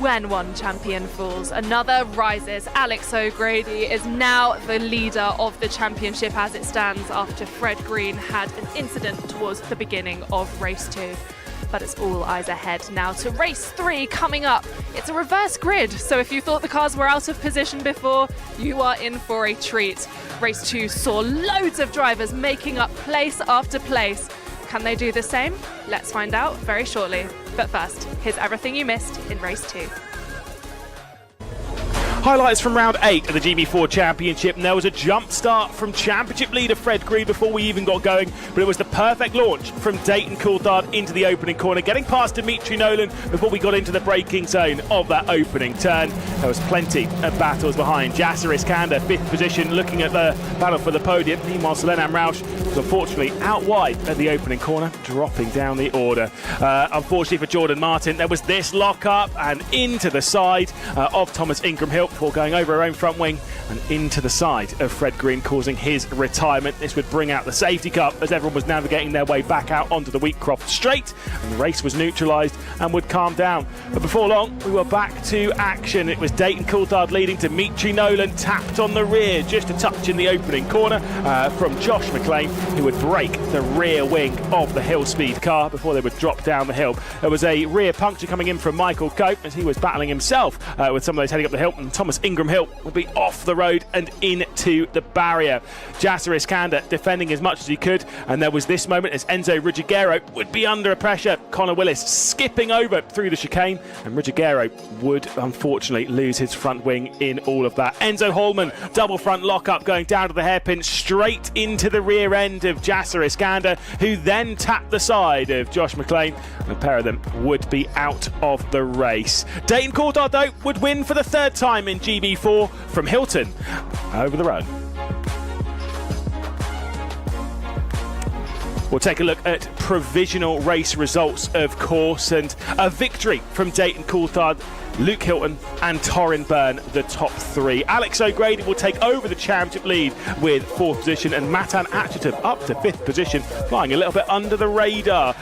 When one champion falls, another rises. Alex O'Grady is now the leader of the championship as it stands after Fred Green had an incident towards the beginning of race 2. But it's all eyes ahead now to race 3 coming up. It's a reverse grid, so if you thought the cars were out of position before, you are in for a treat. Race 2 saw loads of drivers making up place after place. Can they do the same? Let's find out very shortly. But first, here's everything you missed in race 2. Highlights from round 8 of the GB4 Championship, and there was a jump start from championship leader Fred Green before we even got going, but it was the perfect launch from Dayton Coulthard into the opening corner, getting past Dimitri Nolan before we got into the braking zone of that opening turn. There was plenty of battles behind. Jasser Iskander, 5th position, looking at the battle for the podium. Meanwhile, Selenam Rausch was unfortunately out wide at the opening corner, dropping down the order. Unfortunately for Jordan Martin, there was this lock-up and into the side of Thomas Ingram Hill, before going over her own front wing and into the side of Fred Green, causing his retirement. This would bring out the safety car as everyone was navigating their way back out onto the Wheatcroft straight, and the race was neutralised and would calm down. But before long, we were back to action. It was Dayton Coulthard leading. Dimitri Nolan tapped on the rear, just a touch in the opening corner from Josh McGlade, who would break the rear wing of the Hill Speed car before they would drop down the hill. There was a rear puncture coming in from Michael Cope as he was battling himself with some of those heading up the hill, and Thomas Ingram Hill would be off the road and into the barrier. Jasser Iskander defending as much as he could, and there was this moment as Enzo Ruggiero would be under pressure. Connor Willis skipping over through the chicane, and Ruggiero would unfortunately lose his front wing in all of that. Enzo Holman, double front lock-up going down to the hairpin, straight into the rear end of Jasser Iskander, who then tapped the side of Josh McLean, and a pair of them would be out of the race. Dayton Coulthard, though, would win for the 3rd time in GB4 from Hilton over the road. We'll take a look at provisional race results, of course, and a victory from Dayton Coulthard. Luke Hilton and Torrin Byrne, the top 3. Alex O'Grady will take over the championship lead with 4th position, and Matan Achitov up to 5th position, flying a little bit under the radar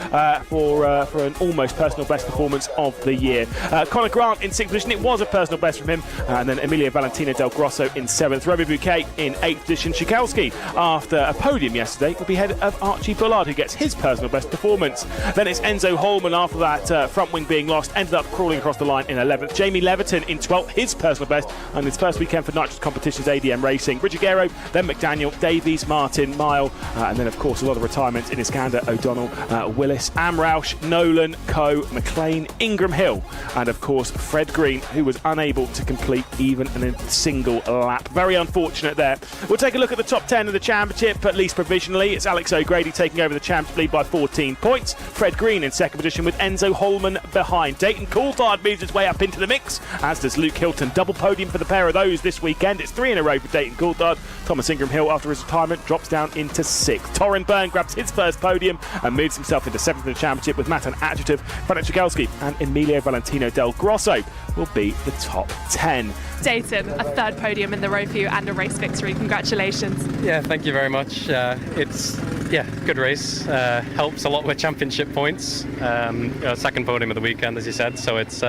for an almost personal best performance of the year. Connor Grant in 6th position, it was a personal best from him, and then Emilio Valentino Del Grosso in 7th. Robbie Bouquet in 8th position. Schikowski, after a podium yesterday, will be ahead of Archie Bullard, who gets his personal best performance. Then it's Enzo Holman, after that front wing being lost, ended up crawling across the line in 11th. Jamie Leverton in 12th, his personal best, and his first weekend for Nitrous Competitions ADM Racing. Ruggiero, then McDaniel, Davies, Martin, Mile, and then of course a lot of retirements in Iskander, O'Donnell, Willis, Amroush, Nolan, Coe, McLean, Ingram Hill, and of course Fred Green, who was unable to complete even a single lap. Very unfortunate there. We'll take a look at the top 10 of the championship, at least provisionally. It's Alex O'Grady taking over the championship lead by 14 points. Fred Green in 2nd position with Enzo Holman behind. Dayton Coulthard moves his way up into the mix, as does Luke Hilton. Double podium for the pair of those this weekend. It's 3 in a row for Dayton Coulthard. Thomas Ingram Hill, after his retirement, drops down into 6th. Torrin Byrne grabs his first podium and moves himself into 7th in the championship, with Matan Achitov, Franek Schikowski and Emilio Valentino Del Grosso will be the top 10. Dayton, a 3rd podium in the row for you and a race victory. Congratulations. Yeah, thank you very much. It's good race. Helps a lot with championship points. 2nd podium of the weekend, as you said, so it's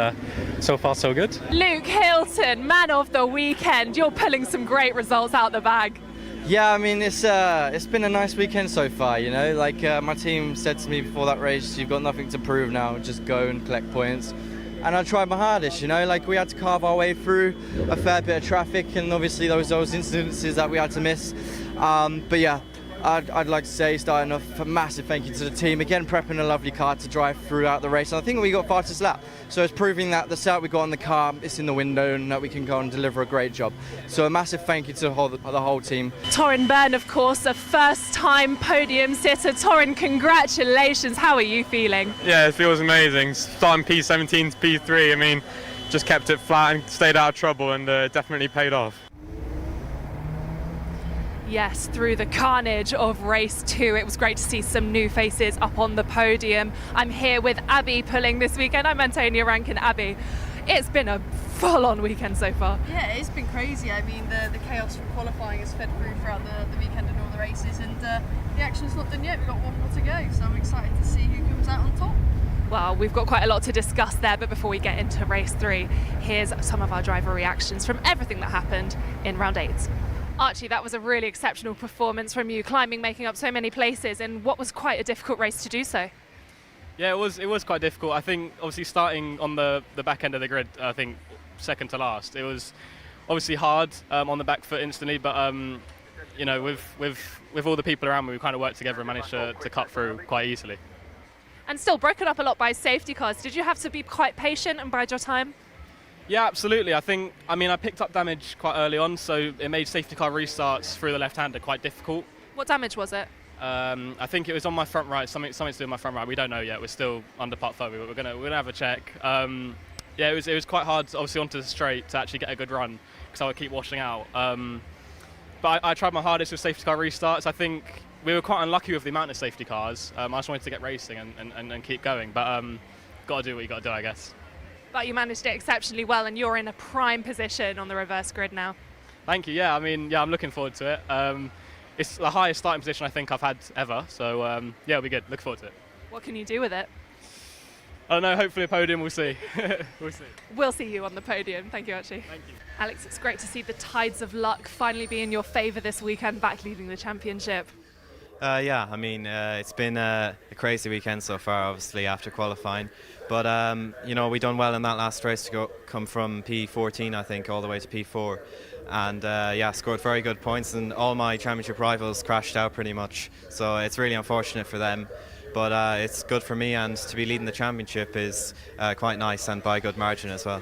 so far so good. Luke Hilton, man of the weekend. You're pulling some great results out the bag. Yeah, I mean, it's been a nice weekend so far, you know. Like my team said to me before that race, you've got nothing to prove now, just go and collect points. And I tried my hardest, you know, like we had to carve our way through a fair bit of traffic, and obviously those incidences that we had to miss. But yeah, I'd like to say, starting off, a massive thank you to the team. Again, prepping a lovely car to drive throughout the race. And I think we got fastest lap. So it's proving that the setup we got on the car is in the window and that we can go and deliver a great job. So a massive thank you to the whole team. Torrin Byrne, of course, a first-time podium sitter. Torrin, congratulations. How are you feeling? Yeah, it feels amazing. Starting P17 to P3, I mean, just kept it flat and stayed out of trouble, and definitely paid off. Yes, through the carnage of race 2, it was great to see some new faces up on the podium. I'm here with Abbi pulling this weekend. I'm Antonia Rankin. Abbi, it's been a full-on weekend so far. Yeah, it's been crazy. I mean, the chaos from qualifying has fed through throughout the weekend and all the races, and the action's not done yet. We've got one more to go, so I'm excited to see who comes out on top. Well, we've got quite a lot to discuss there, but before we get into race 3, here's some of our driver reactions from everything that happened in round 8. Archie, that was a really exceptional performance from you, climbing, making up so many places in what was quite a difficult race to do so. Yeah, it was quite difficult. I think obviously starting on the back end of the grid, I think second to last, it was obviously hard on the back foot instantly, but you know, with all the people around me, we kind of worked together and managed to cut through quite easily. And still broken up a lot by safety cars. Did you have to be quite patient and bide your time? Yeah, absolutely. I mean, I picked up damage quite early on, so it made safety car restarts through the left-hander quite difficult. What damage was it? I think it was on my front right, something to do with my front right. We don't know yet. We're still under part 5, but we're gonna have a check. Yeah, it was quite hard, obviously, onto the straight to actually get a good run because I would keep washing out. But I tried my hardest with safety car restarts. I think we were quite unlucky with the amount of safety cars. I just wanted to get racing and keep going, but got to do what you got to do, I guess. But you managed it exceptionally well, and you're in a prime position on the reverse grid now. Thank you. Yeah, I mean, yeah, I'm looking forward to it. It's the highest starting position I think I've had ever, so yeah, it'll be good. Look forward to it. What can you do with it? I don't know, hopefully a podium, we'll see. We'll see. We'll see you on the podium. Thank you, Archie. Thank you. Alex, it's great to see the tides of luck finally be in your favour this weekend, back leading the championship. Yeah, I mean, it's been a crazy weekend so far, obviously, after qualifying. But, you know, we done well in that last race to come from P14, I think, all the way to P4. And, yeah, scored very good points, and all my championship rivals crashed out pretty much. So it's really unfortunate for them. But it's good for me, and to be leading the championship is quite nice, and by a good margin as well.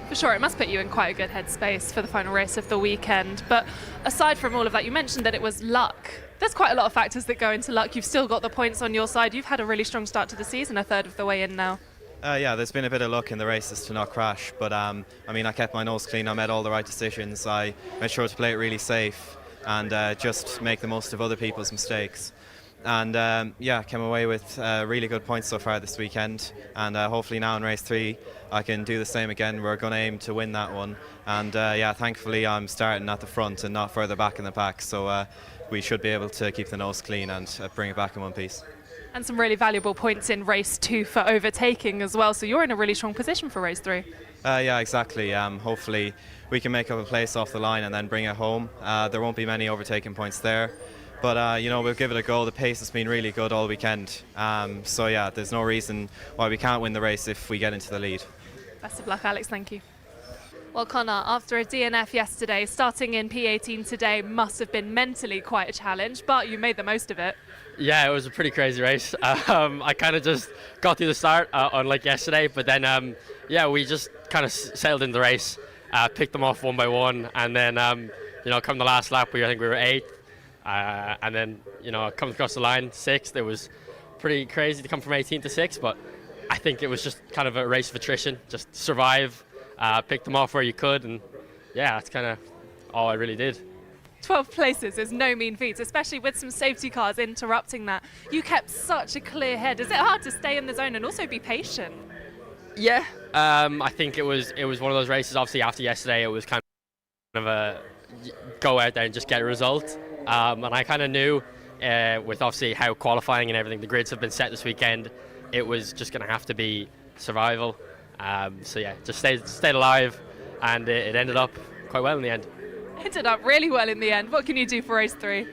For sure, it must put you in quite a good headspace for the final race of the weekend. But aside from all of that, you mentioned that it was luck. There's quite a lot of factors that go into luck. You've still got the points on your side. You've had a really strong start to the season, a third of the way in now. Yeah, there's been a bit of luck in the races to not crash, but I mean, I kept my nose clean. I made all the right decisions. I made sure to play it really safe and just make the most of other people's mistakes. And yeah, came away with really good points so far this weekend, and hopefully now in race 3 I can do the same again. We're going to aim to win that one, and yeah, thankfully I'm starting at the front and not further back in the pack, so we should be able to keep the nose clean and bring it back in one piece. And some really valuable points in race 2 for overtaking as well, so you're in a really strong position for race 3. Yeah, exactly. Hopefully we can make up a place off the line and then bring it home. There won't be many overtaking points there. But, you know, we'll give it a go. The pace has been really good all weekend. So, yeah, there's no reason why we can't win the race if we get into the lead. Best of luck, Alex. Thank you. Well, Connor, after a DNF yesterday, starting in P18 today must have been mentally quite a challenge, but you made the most of it. Yeah, it was a pretty crazy race. I kind of just got through the start, unlike yesterday, but then, yeah, we just kind of sailed in the race, picked them off one by one, and then, you know, come the last lap, I think we were 8th. And then, you know, coming across the line, 6th. It was pretty crazy to come from 18 to 6th, but I think it was just kind of a race of attrition. Just survive, pick them off where you could, and yeah, that's kind of all I really did. 12 places is no mean feat, especially with some safety cars interrupting that. You kept such a clear head. Is it hard to stay in the zone and also be patient? Yeah, I think it was one of those races. Obviously, after yesterday, it was kind of a go out there and just get a result. And I kind of knew, with obviously how qualifying and everything, the grids have been set this weekend, it was just going to have to be survival. So yeah, just stayed alive, and it ended up quite well in the end. Ended up really well in the end. What can you do for race 3?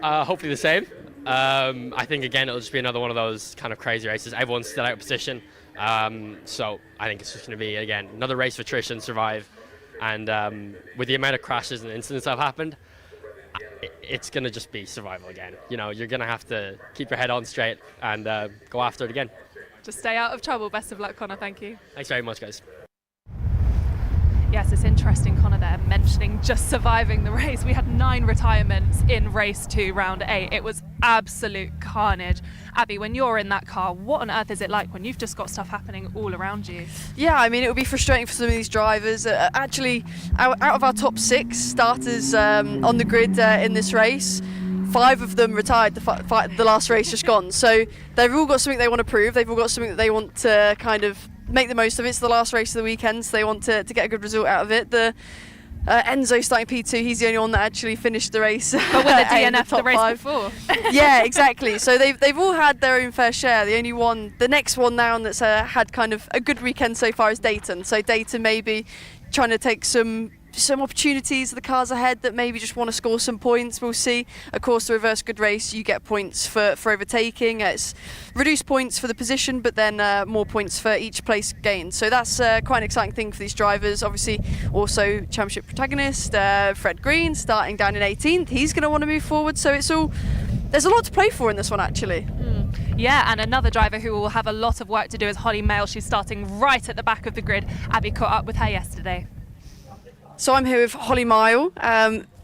Hopefully the same. I think again it'll just be another one of those kind of crazy races. Everyone's still out of position, so I think it's just going to be again another race of attrition, survive, and with the amount of crashes and incidents that have happened, it's going to just be survival again. You know, you're going to have to keep your head on straight and go after it again. Just stay out of trouble. Best of luck, Connor. Thank you. Thanks very much, guys. Yes, it's interesting, Connor, there mentioning just surviving the race. We had 9 retirements in race 2, round 8. It was absolute carnage. Abby, when you're in that car, what on earth is it like when you've just got stuff happening all around you? Yeah, I mean, it would be frustrating for some of these drivers. Actually, out of our top 6 starters on the grid in this race, 5 of them retired the last race just gone. So they've all got something they want to prove. They've all got something that they want to kind of make the most of. It's the last race of the weekend, so they want to get a good result out of it. The Enzo starting P2, he's the only one that actually finished the race. But with the in DNF the top race 5. before. Yeah, exactly. So they've all had their own fair share. The only one, the next one down that's had kind of a good weekend so far is Dayton. So Dayton maybe trying to take some opportunities of the cars ahead that maybe just want to score some points. We'll see. Of course, the reverse good race, you get points for overtaking. It's reduced points for the position, but then more points for each place gained. So that's quite an exciting thing for these drivers. Obviously, also championship protagonist Fred Green starting down in 18th. He's going to want to move forward. So there's a lot to play for in this one, actually. Yeah, and another driver who will have a lot of work to do is Holly Mail. She's starting right at the back of the grid. Abby caught up with her yesterday. So I'm here with Holly Mile,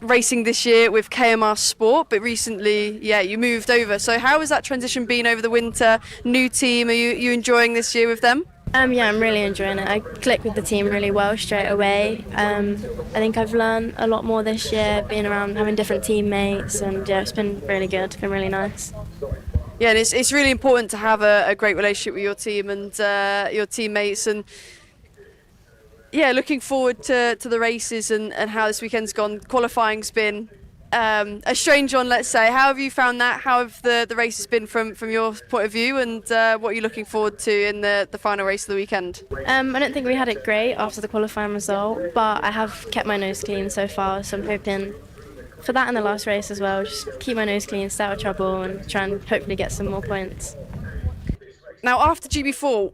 racing this year with KMR Sport, but recently, you moved over. So how has that transition been over the winter? New team, are you enjoying this year with them? Yeah, I'm really enjoying it. I clicked with the team really well straight away. I think I've learned a lot more this year, being around, having different teammates, and it's been really good. It's been really nice. Yeah, and it's really important to have a great relationship with your team and your teammates. And yeah, looking forward to the races and how this weekend's gone. Qualifying's been a strange one, let's say. How have you found that? How have the races been from your point of view, and what are you looking forward to in the final race of the weekend? I don't think we had it great after the qualifying result, but I have kept my nose clean so far, so I'm hoping for that in the last race as well. Just keep my nose clean, stay out of trouble, and try and hopefully get some more points. Now, after GB4,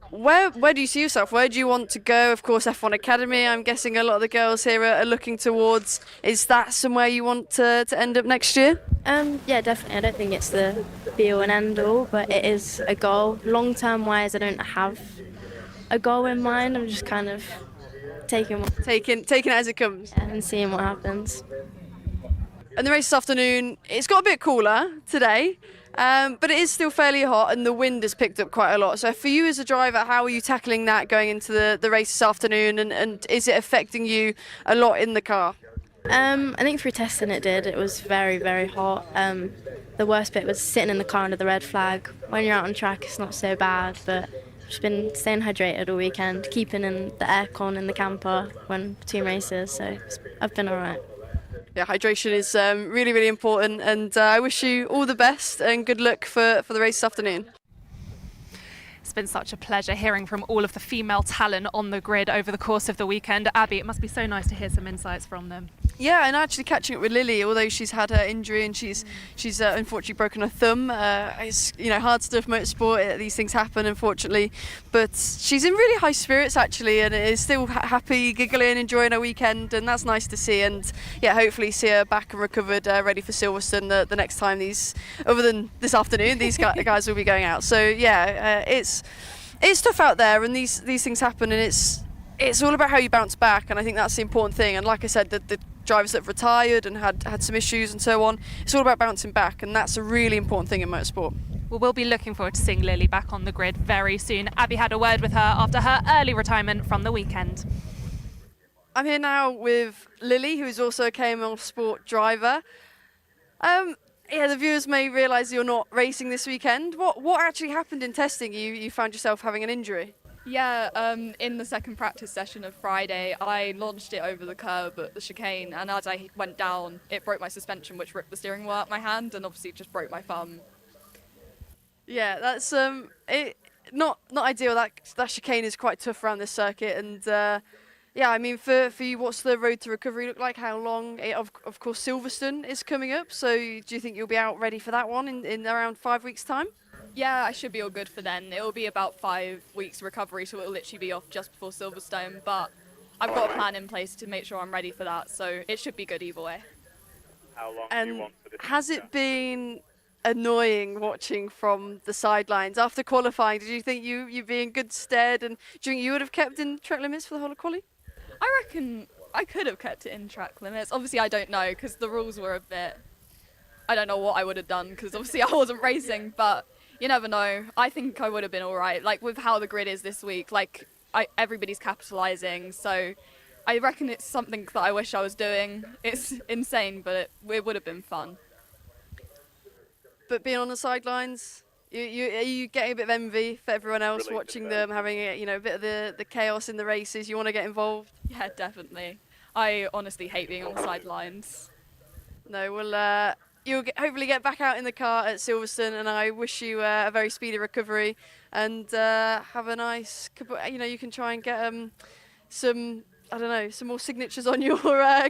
where do you see yourself? Where do you want to go? Of course, F1 Academy, I'm guessing a lot of the girls here are looking towards. Is that somewhere you want to end up next year? Yeah, definitely. I don't think it's the be-all and end-all, but it is a goal. Long-term wise, I don't have a goal in mind. I'm just kind of taking it as it comes. Yeah, and seeing what happens. And the race this afternoon, it's got a bit cooler today. But it is still fairly hot and the wind has picked up quite a lot. So for you as a driver, how are you tackling that going into the race this afternoon, and is it affecting you a lot in the car? I think through testing it did. It was very, very hot. The worst bit was sitting in the car under the red flag. When you're out on track, it's not so bad, but I've just been staying hydrated all weekend, keeping in the aircon in the camper when between races, so I've been all right. Yeah, hydration is really, really important, and I wish you all the best and good luck for the race this afternoon. It's been such a pleasure hearing from all of the female talent on the grid over the course of the weekend. Abby, it must be so nice to hear some insights from them. Yeah, and actually catching up with Lily, although she's had her injury and she's unfortunately broken her thumb. It's hard stuff, motorsport. These things happen, unfortunately. But she's in really high spirits actually, and is still happy, giggling, enjoying her weekend, and that's nice to see. And yeah, hopefully see her back and recovered, ready for Silverstone the next time other than this afternoon, these guys will be going out. So yeah, it's tough out there, and these things happen, and it's all about how you bounce back, and I think that's the important thing. And like I said, the drivers that have retired and had some issues and so on, it's all about bouncing back, and that's a really important thing in motorsport. Well, we'll be looking forward to seeing Lily back on the grid very soon. Abby had a word with her after her early retirement from the weekend. I'm here now with Lily, who is also a KMR Sport driver. Yeah, the viewers may realise you're not racing this weekend. What actually happened in testing? You found yourself having an injury? Yeah, in the second practice session of Friday, I launched it over the curb at the chicane, and as I went down, it broke my suspension, which ripped the steering wheel out my hand, and obviously just broke my thumb. Yeah, that's not ideal. That chicane is quite tough around this circuit, and yeah, I mean for you, what's the road to recovery look like? How long? Of course, Silverstone is coming up, so do you think you'll be out ready for that one in around 5 weeks' time? Yeah, I should be all good for then. It'll be about 5 weeks recovery, so it'll literally be off just before Silverstone, but I've got a plan in place to make sure I'm ready for that, so it should be good either way. How long and do you want for this? Has it been annoying watching from the sidelines? After qualifying, did you think you'd be in good stead, and do you think you would have kept in track limits for the whole of quali? I reckon I could have kept it in track limits. Obviously, I don't know, because the rules were a bit... I don't know what I would have done, because obviously I wasn't racing, but you never know. I think I would have been all right. Like, with how the grid is this week, like, everybody's capitalising, so I reckon it's something that I wish I was doing. It's insane, but it would have been fun. But being on the sidelines, are you getting a bit of envy for everyone else watching them, having a bit of the chaos in the races? You want to get involved? Yeah, definitely. I honestly hate being on the sidelines. No, well, you'll hopefully get back out in the car at Silverstone, and I wish you a very speedy recovery and have a nice, you can try and get some more signatures on your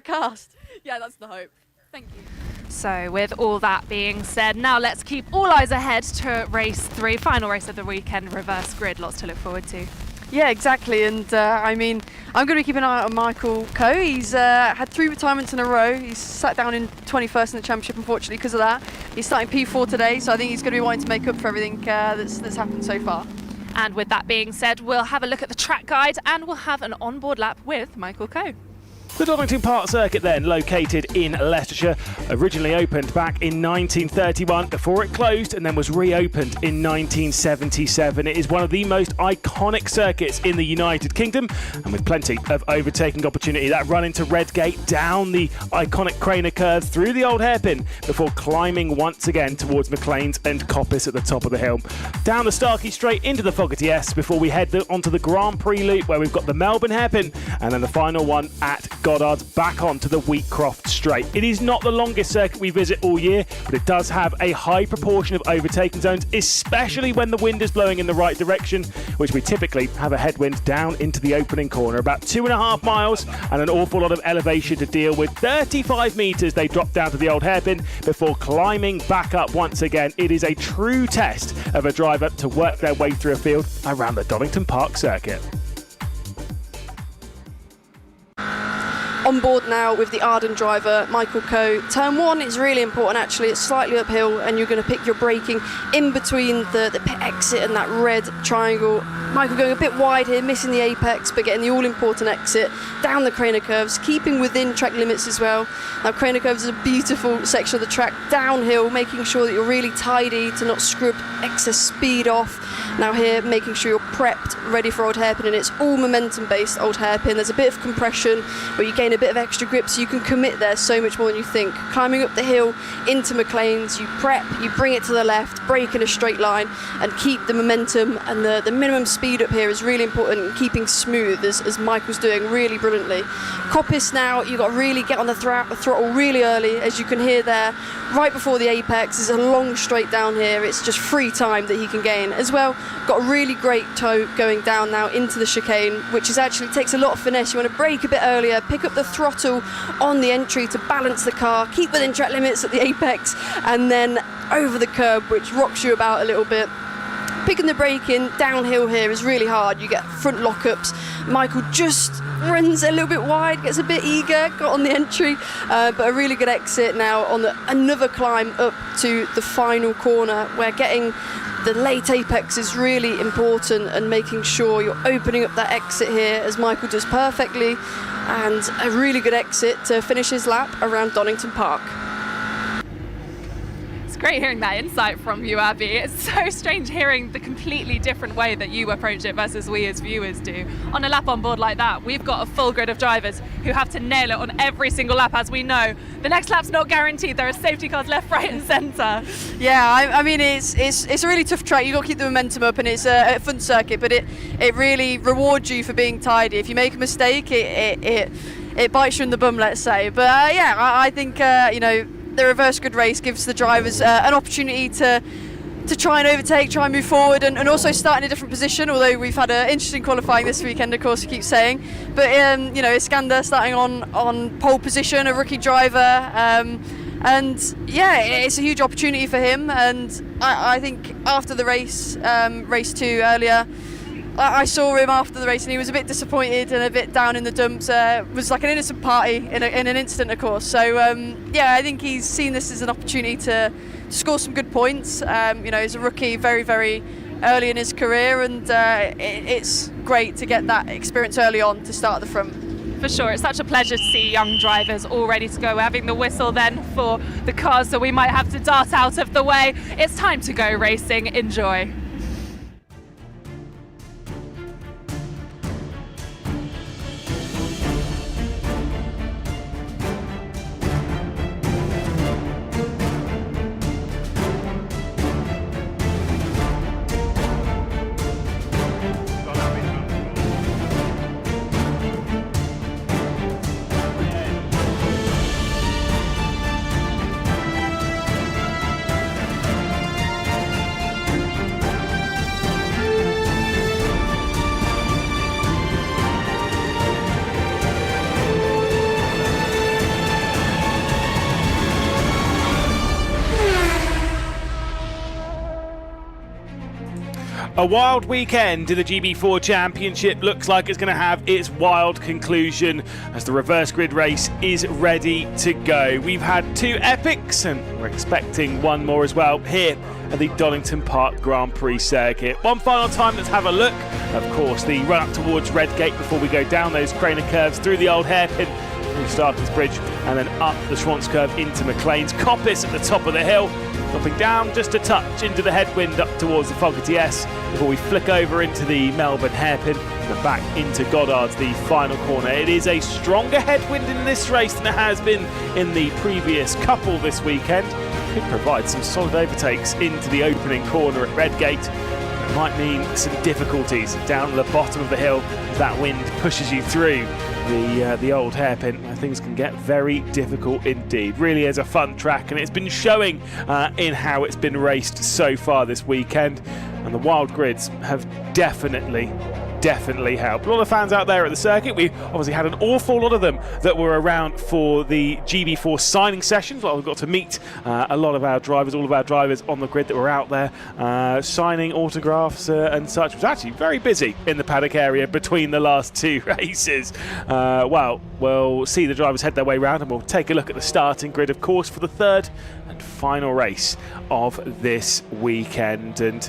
cast. Yeah, that's the hope. Thank you. So with all that being said, now let's keep all eyes ahead to race 3, final race of the weekend, reverse grid. Lots to look forward to. Yeah, exactly. And I'm going to be keeping an eye on Michael Coe. He's had 3 retirements in a row. He's sat down in 21st in the championship, unfortunately, because of that. He's starting P4 today, so I think he's going to be wanting to make up for everything that's happened so far. And with that being said, we'll have a look at the track guide and we'll have an onboard lap with Michael Coe. The Donington Park circuit then, located in Leicestershire, originally opened back in 1931 before it closed and then was reopened in 1977. It is one of the most iconic circuits in the United Kingdom, and with plenty of overtaking opportunity. That run into Redgate, down the iconic Craner curve, through the old hairpin, before climbing once again towards McLean's and Coppice at the top of the hill. Down the Starkey Straight into the Fogarty S before we head onto the Grand Prix loop, where we've got the Melbourne hairpin, and then the final one at Goddard's back onto the Wheatcroft Straight. It is not the longest circuit we visit all year, but it does have a high proportion of overtaking zones, especially when the wind is blowing in the right direction, which we typically have a headwind down into the opening corner. About 2.5 miles and an awful lot of elevation to deal with. 35 metres they drop down to the old hairpin before climbing back up once again. It is a true test of a driver to work their way through a field around the Donington Park circuit. On board now with the Arden driver, Michael Coe. Turn 1 is really important actually. It's slightly uphill and you're going to pick your braking in between the pit exit and that red triangle. Michael going a bit wide here, missing the apex, but getting the all-important exit down the Craner curves, keeping within track limits as well. Now Craner curves is a beautiful section of the track, downhill, making sure that you're really tidy to not scrub excess speed off. Now here, making sure you're prepped, ready for old hairpin, and it's all momentum-based old hairpin. There's a bit of compression where you gain a bit of extra grip, so you can commit there so much more than you think. Climbing up the hill into McLean's, you prep, you bring it to the left, brake in a straight line, and keep the momentum, and the minimum speed up here is really important in keeping smooth, as Michael's doing really brilliantly. Coppice now, you've got to really get on the throttle really early, as you can hear there, right before the apex. There's a long straight down here, it's just free time that he can gain. As well, got a really great toe going down now into the chicane, which is actually takes a lot of finesse. You want to brake a bit earlier, pick up the throttle on the entry to balance the car, keep within track limits at the apex, and then over the curb, which rocks you about a little bit. Picking the brake in downhill here is really hard. You get front lockups. Michael just runs a little bit wide, gets a bit eager, got on the entry, but a really good exit now on another climb up to the final corner, where getting the late apex is really important, and making sure you're opening up that exit here, as Michael does perfectly, and a really good exit to finish his lap around Donington Park. Great hearing that insight from you, Abby. It's so strange hearing the completely different way that you approach it versus we as viewers do. On a lap on board like that, we've got a full grid of drivers who have to nail it on every single lap, as we know. The next lap's not guaranteed. There are safety cars left, right and centre. Yeah, I mean, it's a really tough track. You've got to keep the momentum up, and it's a fun circuit, but it really rewards you for being tidy. If you make a mistake, it bites you in the bum, let's say. But I think, the reverse grid race gives the drivers an opportunity to try and overtake, try and move forward, and also start in a different position, although we've had an interesting qualifying this weekend, of course, we keep saying. But, Iskander starting on pole position, a rookie driver, and yeah, it's a huge opportunity for him. And I think after the race, race 2 earlier, I saw him after the race and he was a bit disappointed and a bit down in the dumps. It was like an innocent party in an instant, of course. So, I think he's seen this as an opportunity to score some good points. He's a rookie very, very early in his career, and it's great to get that experience early on to start at the front. For sure, it's such a pleasure to see young drivers all ready to go. We're having the whistle then for the cars, so we might have to dart out of the way. It's time to go racing. Enjoy. A wild weekend in the GB4 Championship looks like it's going to have its wild conclusion as the reverse grid race is ready to go. We've had 2 epics and we're expecting one more as well here at the Donington Park Grand Prix circuit. One final time, let's have a look. Of course, the run up towards Redgate before we go down those Craner curves through the old hairpin, through Starkins Bridge and then up the Schwantz curve into McLean's Coppice at the top of the hill. Dropping down just a touch into the headwind up towards the Fogarty S before we flick over into the Melbourne hairpin and back into Goddard's, the final corner. It is a stronger headwind in this race than it has been in the previous couple this weekend. Could provide some solid overtakes into the opening corner at Redgate. It might mean some difficulties down the bottom of the hill as that wind pushes you through the old hairpin. Things can get very difficult indeed. Really is a fun track and it's been showing in how it's been raced so far this weekend, and the wild grids have definitely helped. A lot of fans out there at the circuit. We obviously had an awful lot of them that were around for the GB4 signing sessions. Well, we got to meet a lot of our drivers, all of our drivers on the grid that were out there signing autographs and such. It was actually very busy in the paddock area between the last 2 races. Well, we'll see the drivers head their way round and we'll take a look at the starting grid, of course, for the 3rd and final race of this weekend. And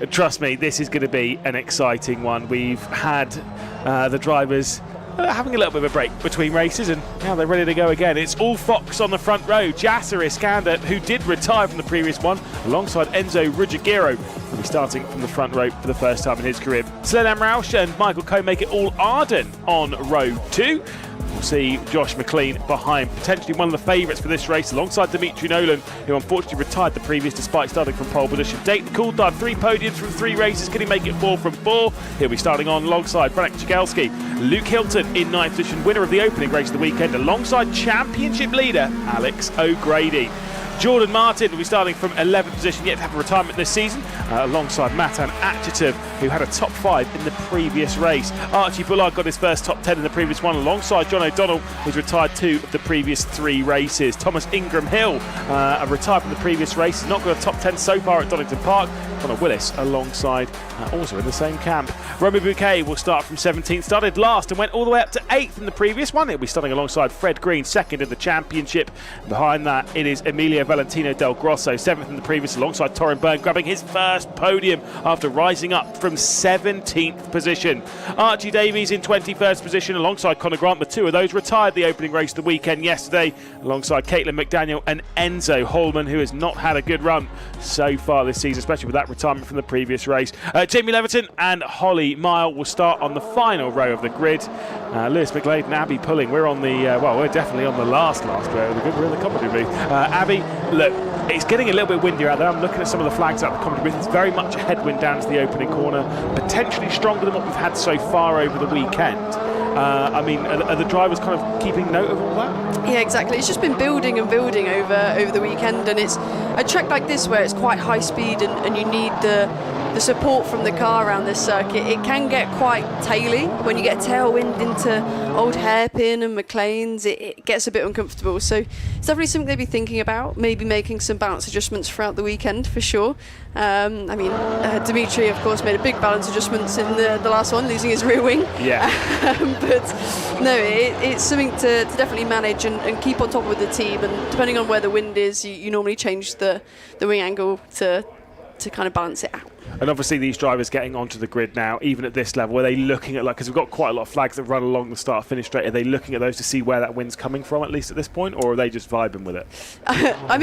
trust me, this is going to be an exciting one. We've had the drivers having a little bit of a break between races and now they're ready to go again. It's all Fox on the front row. Jasser Iskander, who did retire from the previous one, alongside Enzo Ruggiero, will be starting from the front row for the first time in his career. Sledan Roush and Michael Coe make it all Arden on row 2. We'll see Josh McLean behind, potentially one of the favourites for this race, alongside Dimitri Nolan, who unfortunately retired the previous despite starting from pole position. Dayton Coulthard, 3 podiums from 3 races. Can he make it 4 from 4? He'll be starting on alongside Franek Cigalski. Luke Hilton in 9th position, winner of the opening race of the weekend, alongside championship leader Alex O'Grady. Jordan Martin will be starting from 11th position, yet to have a retirement this season, alongside Matan Achitov, who had a top 5 in the previous race. Archie Bullard got his first top 10 in the previous one, alongside John O'Donnell, who's retired 2 of the previous 3 races. Thomas Ingram Hill, retired from the previous race, not got a top 10 so far at Donington Park. Connor Willis alongside, also in the same camp. Romy Bouquet will start from 17th, started last and went all the way up to 8th in the previous one. He'll be starting alongside Fred Green, 2nd in the championship. Behind that, it is Emilio Valentino Del Grosso, 7th in the previous, alongside Torrin Byrne, grabbing his first podium after rising up from 17th position. Archie Davies in 21st position, alongside Connor Grant. The 2 of those retired the opening race of the weekend yesterday, alongside Caitlin McDaniel and Enzo Holman, who has not had a good run so far this season, especially with that retirement from the previous race. Jamie Leverton and Holly Mile will start on the final row of the grid. Lewis McGlade and Abbi pulling. We're on the, we're definitely on the last row of the grid. We're in the commentary booth. Abbi, look, it's getting a little bit windier out there. I'm looking at some of the flags out the commentary booth. It's very much a headwind down to the opening corner, potentially stronger than what we've had so far over the weekend. Are the drivers kind of keeping note of all that? Yeah, exactly. It's just been building and building over the weekend, and it's a track like this where it's quite high speed and you need the support from the car around this circuit. It can get quite taily when you get tailwind into old hairpin and McLean's. It gets a bit uncomfortable, so it's definitely something they'd be thinking about, maybe making some balance adjustments throughout the weekend for sure. Dimitri, of course, made a big balance adjustments in the last one, losing his rear wing. Yeah. But no, it's something to definitely manage and keep on top of the team, and depending on where the wind is, you normally change the wing angle to kind of balance it out. And obviously these drivers getting onto the grid now, even at this level, are they looking at, because we've got quite a lot of flags that run along the start-finish straight, are they looking at those to see where that wind's coming from, at least at this point, or are they just vibing with it? I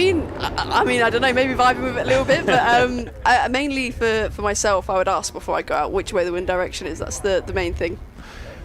don't know, maybe vibing with it a little bit, but mainly for myself, I would ask before I go out which way the wind direction is. That's the main thing.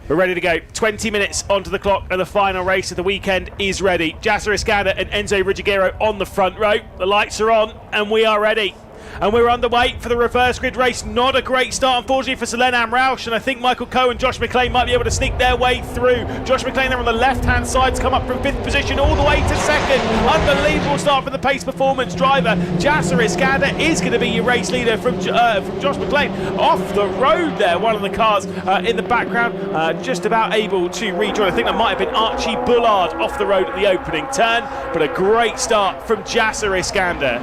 We're ready to go. 20 minutes onto the clock and the final race of the weekend is ready. Jasser Iskander and Enzo Ruggiero on the front row. The lights are on and we are ready. And we're underway for the reverse grid race. Not a great start, unfortunately, for Sledan Roush, and I think Michael Coe and Josh McLean might be able to sneak their way through. Josh McLean there on the left-hand side to come up from 5th position all the way to 2nd. Unbelievable start for the pace performance driver. Jasser Iskander is going to be your race leader from Josh McLean. Off the road there, one of the cars in the background, just about able to rejoin. I think that might have been Archie Bullard off the road at the opening turn, but a great start from Jasser Iskander.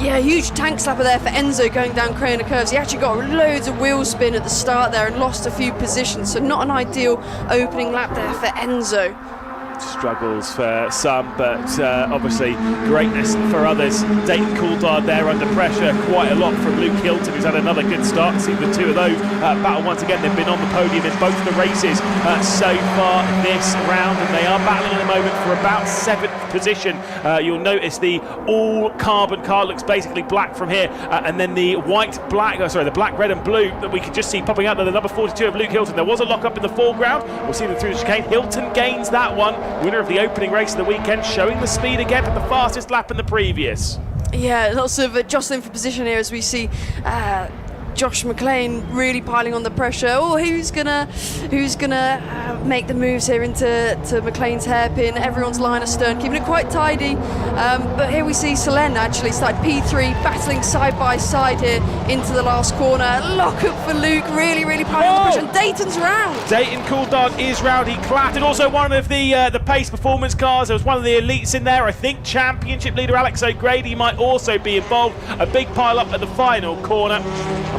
Yeah, huge tank slap at there for Enzo going down Corona curves. He actually got loads of wheel spin at the start there and lost a few positions, so not an ideal opening lap there for Enzo. Struggles for some, but obviously greatness for others. Dayton Coulthard there under pressure quite a lot from Luke Hilton, who's had another good start. See the two of those battle once again. They've been on the podium in both the races so far this round, and they are battling at the moment for about 7th position. You'll notice the all carbon car looks basically black from here, and then the the black, red and blue that we can just see popping out there, the number 42 of Luke Hilton. There was a lock up in the foreground. We'll see them through the chicane. Hilton gains that one. Winner of the opening race of the weekend, showing the speed again for the fastest lap in the previous. Yeah, lots of jostling for position here as we see Josh McLean really piling on the pressure. Oh, who's gonna make the moves here into McLean's hairpin? Everyone's line astern, keeping it quite tidy. But here we see Selene actually started P3, battling side by side here into the last corner. Lock up for Luke, really piling on the pressure. And Dayton's round. Dayton Coulthard is round. He clattered also one of the pace performance cars. There was one of the elites in there. I think championship leader Alex O'Grady might also be involved. A big pile up at the final corner.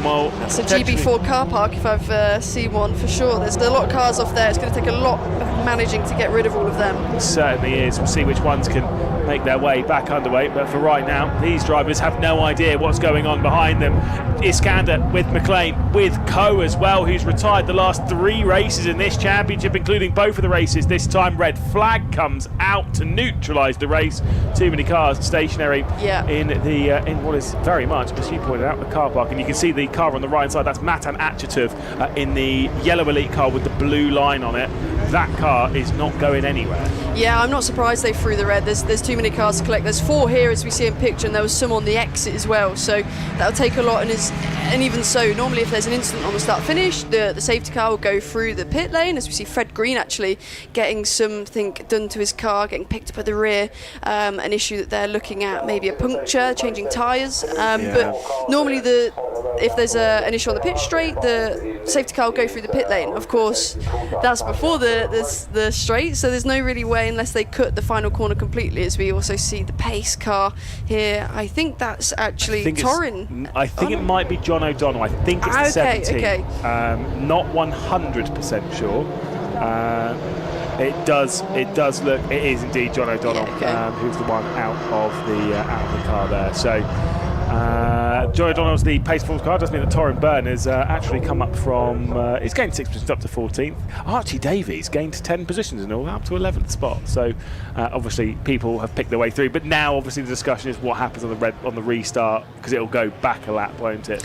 Well, that's a GB4 car park if I've seen one for sure. There's a lot of cars off there. It's going to take a lot of managing to get rid of all of them. It certainly is. We'll see which ones can make their way back underway, but for right now these drivers have no idea what's going on behind them. Iskander with McLean, with Coe as well, who's retired the last 3 races in this championship, including both of the races. This time red flag comes out to neutralise the race. Too many cars stationary in what is very much, as you pointed out, the car park, and you can see the car on the right side. That's Matan Achatov in the yellow elite car with the blue line on it. That car is not going anywhere. Yeah, I'm not surprised they threw the red. There's too many cars to collect. There's 4 here as we see in picture, and there was some on the exit as well, so that'll take a lot. And even so, normally if there's an incident on the start finish, the safety car will go through the pit lane, as we see Fred Green actually getting something done to his car, getting picked up at the rear. An issue that they're looking at, maybe a puncture, changing tyres. But normally if there's an issue on the pit straight, the safety car will go through the pit lane. Of course, that's before the straight, so there's no really way unless they cut the final corner completely, as we also see the pace car here. I think that's actually Torrin. I think it might be John O'Donnell. I think it's the 17. Okay. Not 100% sure. It does look. It is indeed John O'Donnell, who's the one out of the car there. So John O'Donnell's the pace performance car. Does mean that Torrin Byrne has actually come up from. He's gained 6 positions up to 14th. Archie Davies gained 10 positions and all up to 11th spot. So obviously people have picked their way through. But now obviously the discussion is what happens on the restart, because it'll go back a lap, won't it?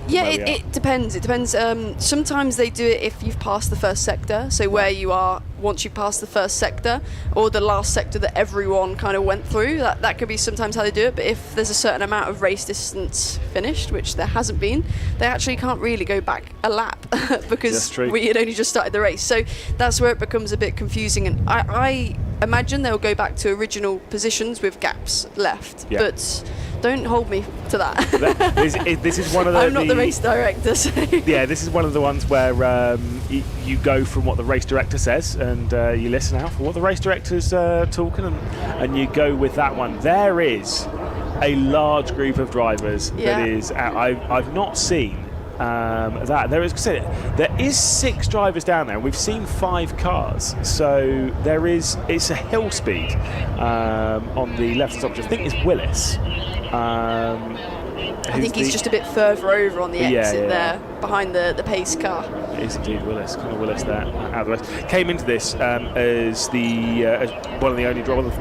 Yeah, it depends. It depends. Sometimes they do it if you've passed the first sector, so where you are once you pass the first sector, or the last sector that everyone kind of went through. That could be sometimes how they do it, but if there's a certain amount of race distance finished, which there hasn't been, they actually can't really go back a lap because we had only just started the race. So that's where it becomes a bit confusing, and I imagine they'll go back to original positions with gaps left, but don't hold me to that. This is one of the. I'm not the race director. So. Yeah, this is one of the ones where you go from what the race director says, and you listen out for what the race director's talking, and you go with that one. There is a large group of drivers that is. I've not seen that. There is 6 drivers down there. We've seen 5 cars, so it's a hill speed on the left side, which I think is Willis. I think he's just a bit further over on the exit there, behind the pace car. It is indeed Willis, Conor Willis there out of the race. Came into this as one of the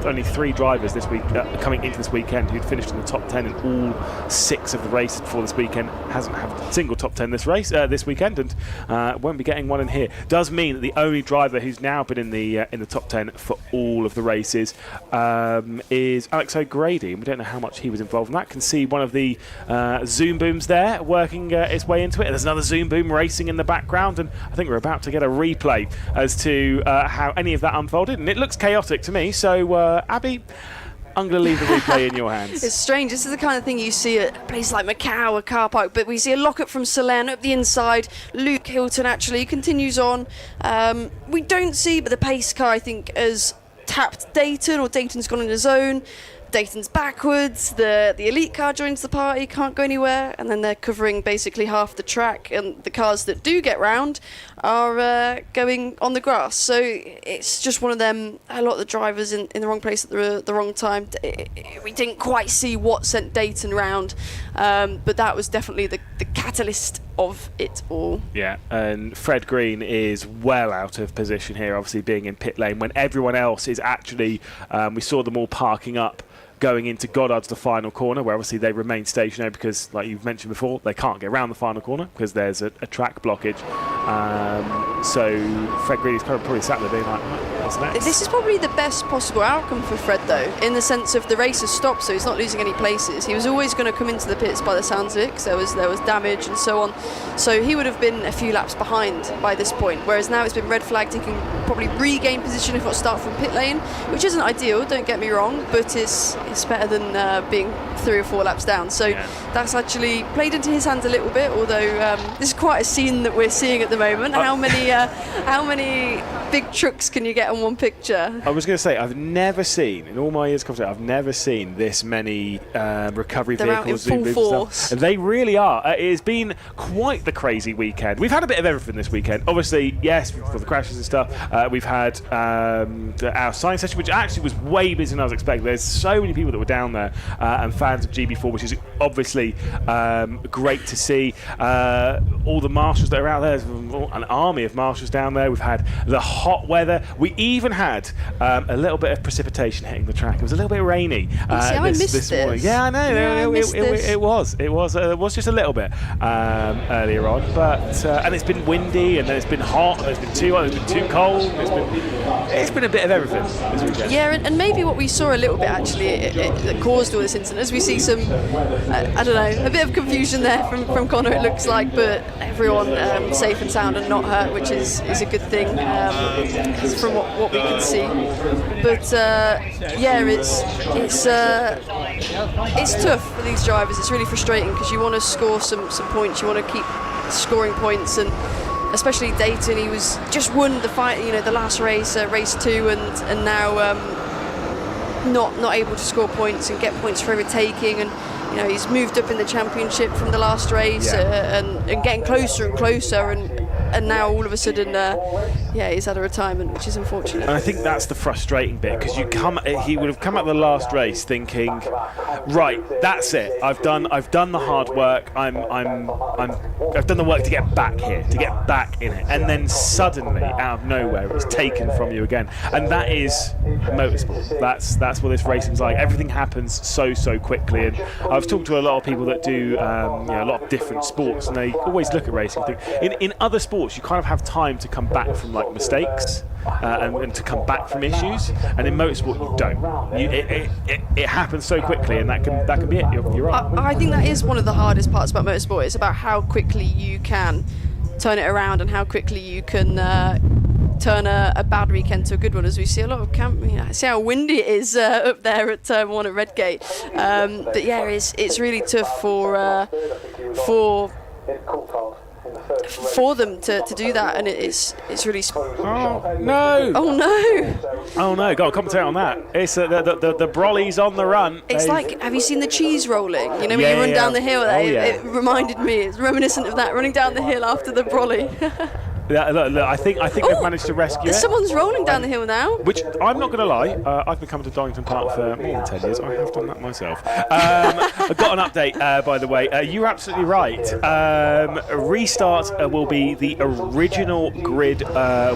only 3 drivers this week coming into this weekend who'd finished in the top 10 in all 6 of the races before this weekend. Hasn't had a single top 10 this weekend, and won't be getting one in here. Does mean that the only driver who's now been in the top 10 for all of the races is Alex O'Grady, and we don't know how much he was involved in that. Can see one of the zoom booms there working its way into it. There's another zoom boom racing in the background, and I think we're about to get a replay as to how any of that unfolded, and it looks chaotic to me. So Abby, I'm going to leave the replay in your hands. It's strange. This is the kind of thing you see at a place like Macau, a car park, but we see a lockup from Selene up the inside. Luke Hilton actually continues on. We don't see, but the pace car, I think, has tapped Dayton, or Dayton's gone in his own. Dayton's backwards, the elite car joins the party, can't go anywhere, and then they're covering basically half the track, and the cars that do get round are going on the grass. So it's just one of them, a lot of the drivers in the wrong place at the wrong time. We didn't quite see what sent Dayton round, but that was definitely the catalyst of it all. Yeah, and Fred Green is well out of position here, obviously being in pit lane, when everyone else is actually, we saw them all parking up going into Goddard's the final corner, where obviously they remain stationary because, like you've mentioned before, they can't get around the final corner because there's a track blockage. So Fred Green is probably sat there being like, what's next? This is probably the best possible outcome for Fred, though, in the sense of the race has stopped, so he's not losing any places. He was always going to come into the pits by the sounds of it, because there was damage and so on. So he would have been a few laps behind by this point, whereas now it's been red flagged. He can probably regain position if not start from pit lane, which isn't ideal, don't get me wrong, but it's better than being 3 or 4 laps down. So that's actually played into his hands a little bit, although this is quite a scene that we're seeing at the moment. How many big trucks can you get on one picture? I was going to say, I've never seen, in all my years of commentary, I've never seen this many recovery vehicles. They're out in full force. They really are. It has been quite the crazy weekend. We've had a bit of everything this weekend. Obviously, yes, for the crashes and stuff. We've had our science session, which actually was way busier than I was expecting. There's so many people that were down there and fans of GB4, which is obviously great to see. All the marshals that are out there, an army of marshals down there. We've had the hot weather. We even had a little bit of precipitation hitting the track. It was a little bit rainy this morning. Yeah, I know. Yeah, it was just a little bit earlier on, but and it's been windy, and then it's been hot, and it's been too hot, it's been too cold. It's been a bit of everything this weekend. Yeah, and maybe what we saw a little bit actually that caused all this incident, as we see some, I don't know, a bit of confusion there from Connor, it looks like, but everyone safe and sound and not hurt, which is a good thing from what we can see. But yeah, it's tough for these drivers. It's really frustrating because you want to score some points, you want to keep scoring points, and especially Dayton, he was just won the fight, the last race, race 2, and now not able to score points and get points for overtaking, and he's moved up in the championship from the last race, and getting closer and closer, and now all of a sudden he's had a retirement, which is unfortunate. And I think that's the frustrating bit, because he would have come at the last race thinking, right, that's it, I've done the hard work, I've done the work to get back here, to get back in it, and then suddenly out of nowhere it's taken from you again. And that is motorsport. That's what this racing's like. Everything happens so quickly, and I've talked to a lot of people that do a lot of different sports, and they always look at racing and think, in other sports you kind of have time to come back from like mistakes and to come back from issues, and in motorsport you don't. It happens so quickly, and that can be it. You're right. I think that is one of the hardest parts about motorsport. It's about how quickly you can turn it around and how quickly you can turn a bad weekend to a good one, as we see a lot of see how windy it is up there at Turn 1 at Redgate. But yeah, it's really tough for them to do that, and it's really. Oh no! Oh no! Got to commentate on that. It's the brolly's on the run. It's like, have you seen the cheese rolling? When you run down the hill. It reminded me. It's reminiscent of that, running down the hill after the brolly. Look, I think they've managed to rescue it. Someone's rolling down the hill now. Which, I'm not going to lie, I've been coming to Donington Park for more than 10 years. I have done that myself. I've got an update, by the way. You're absolutely right. Restart will be the original grid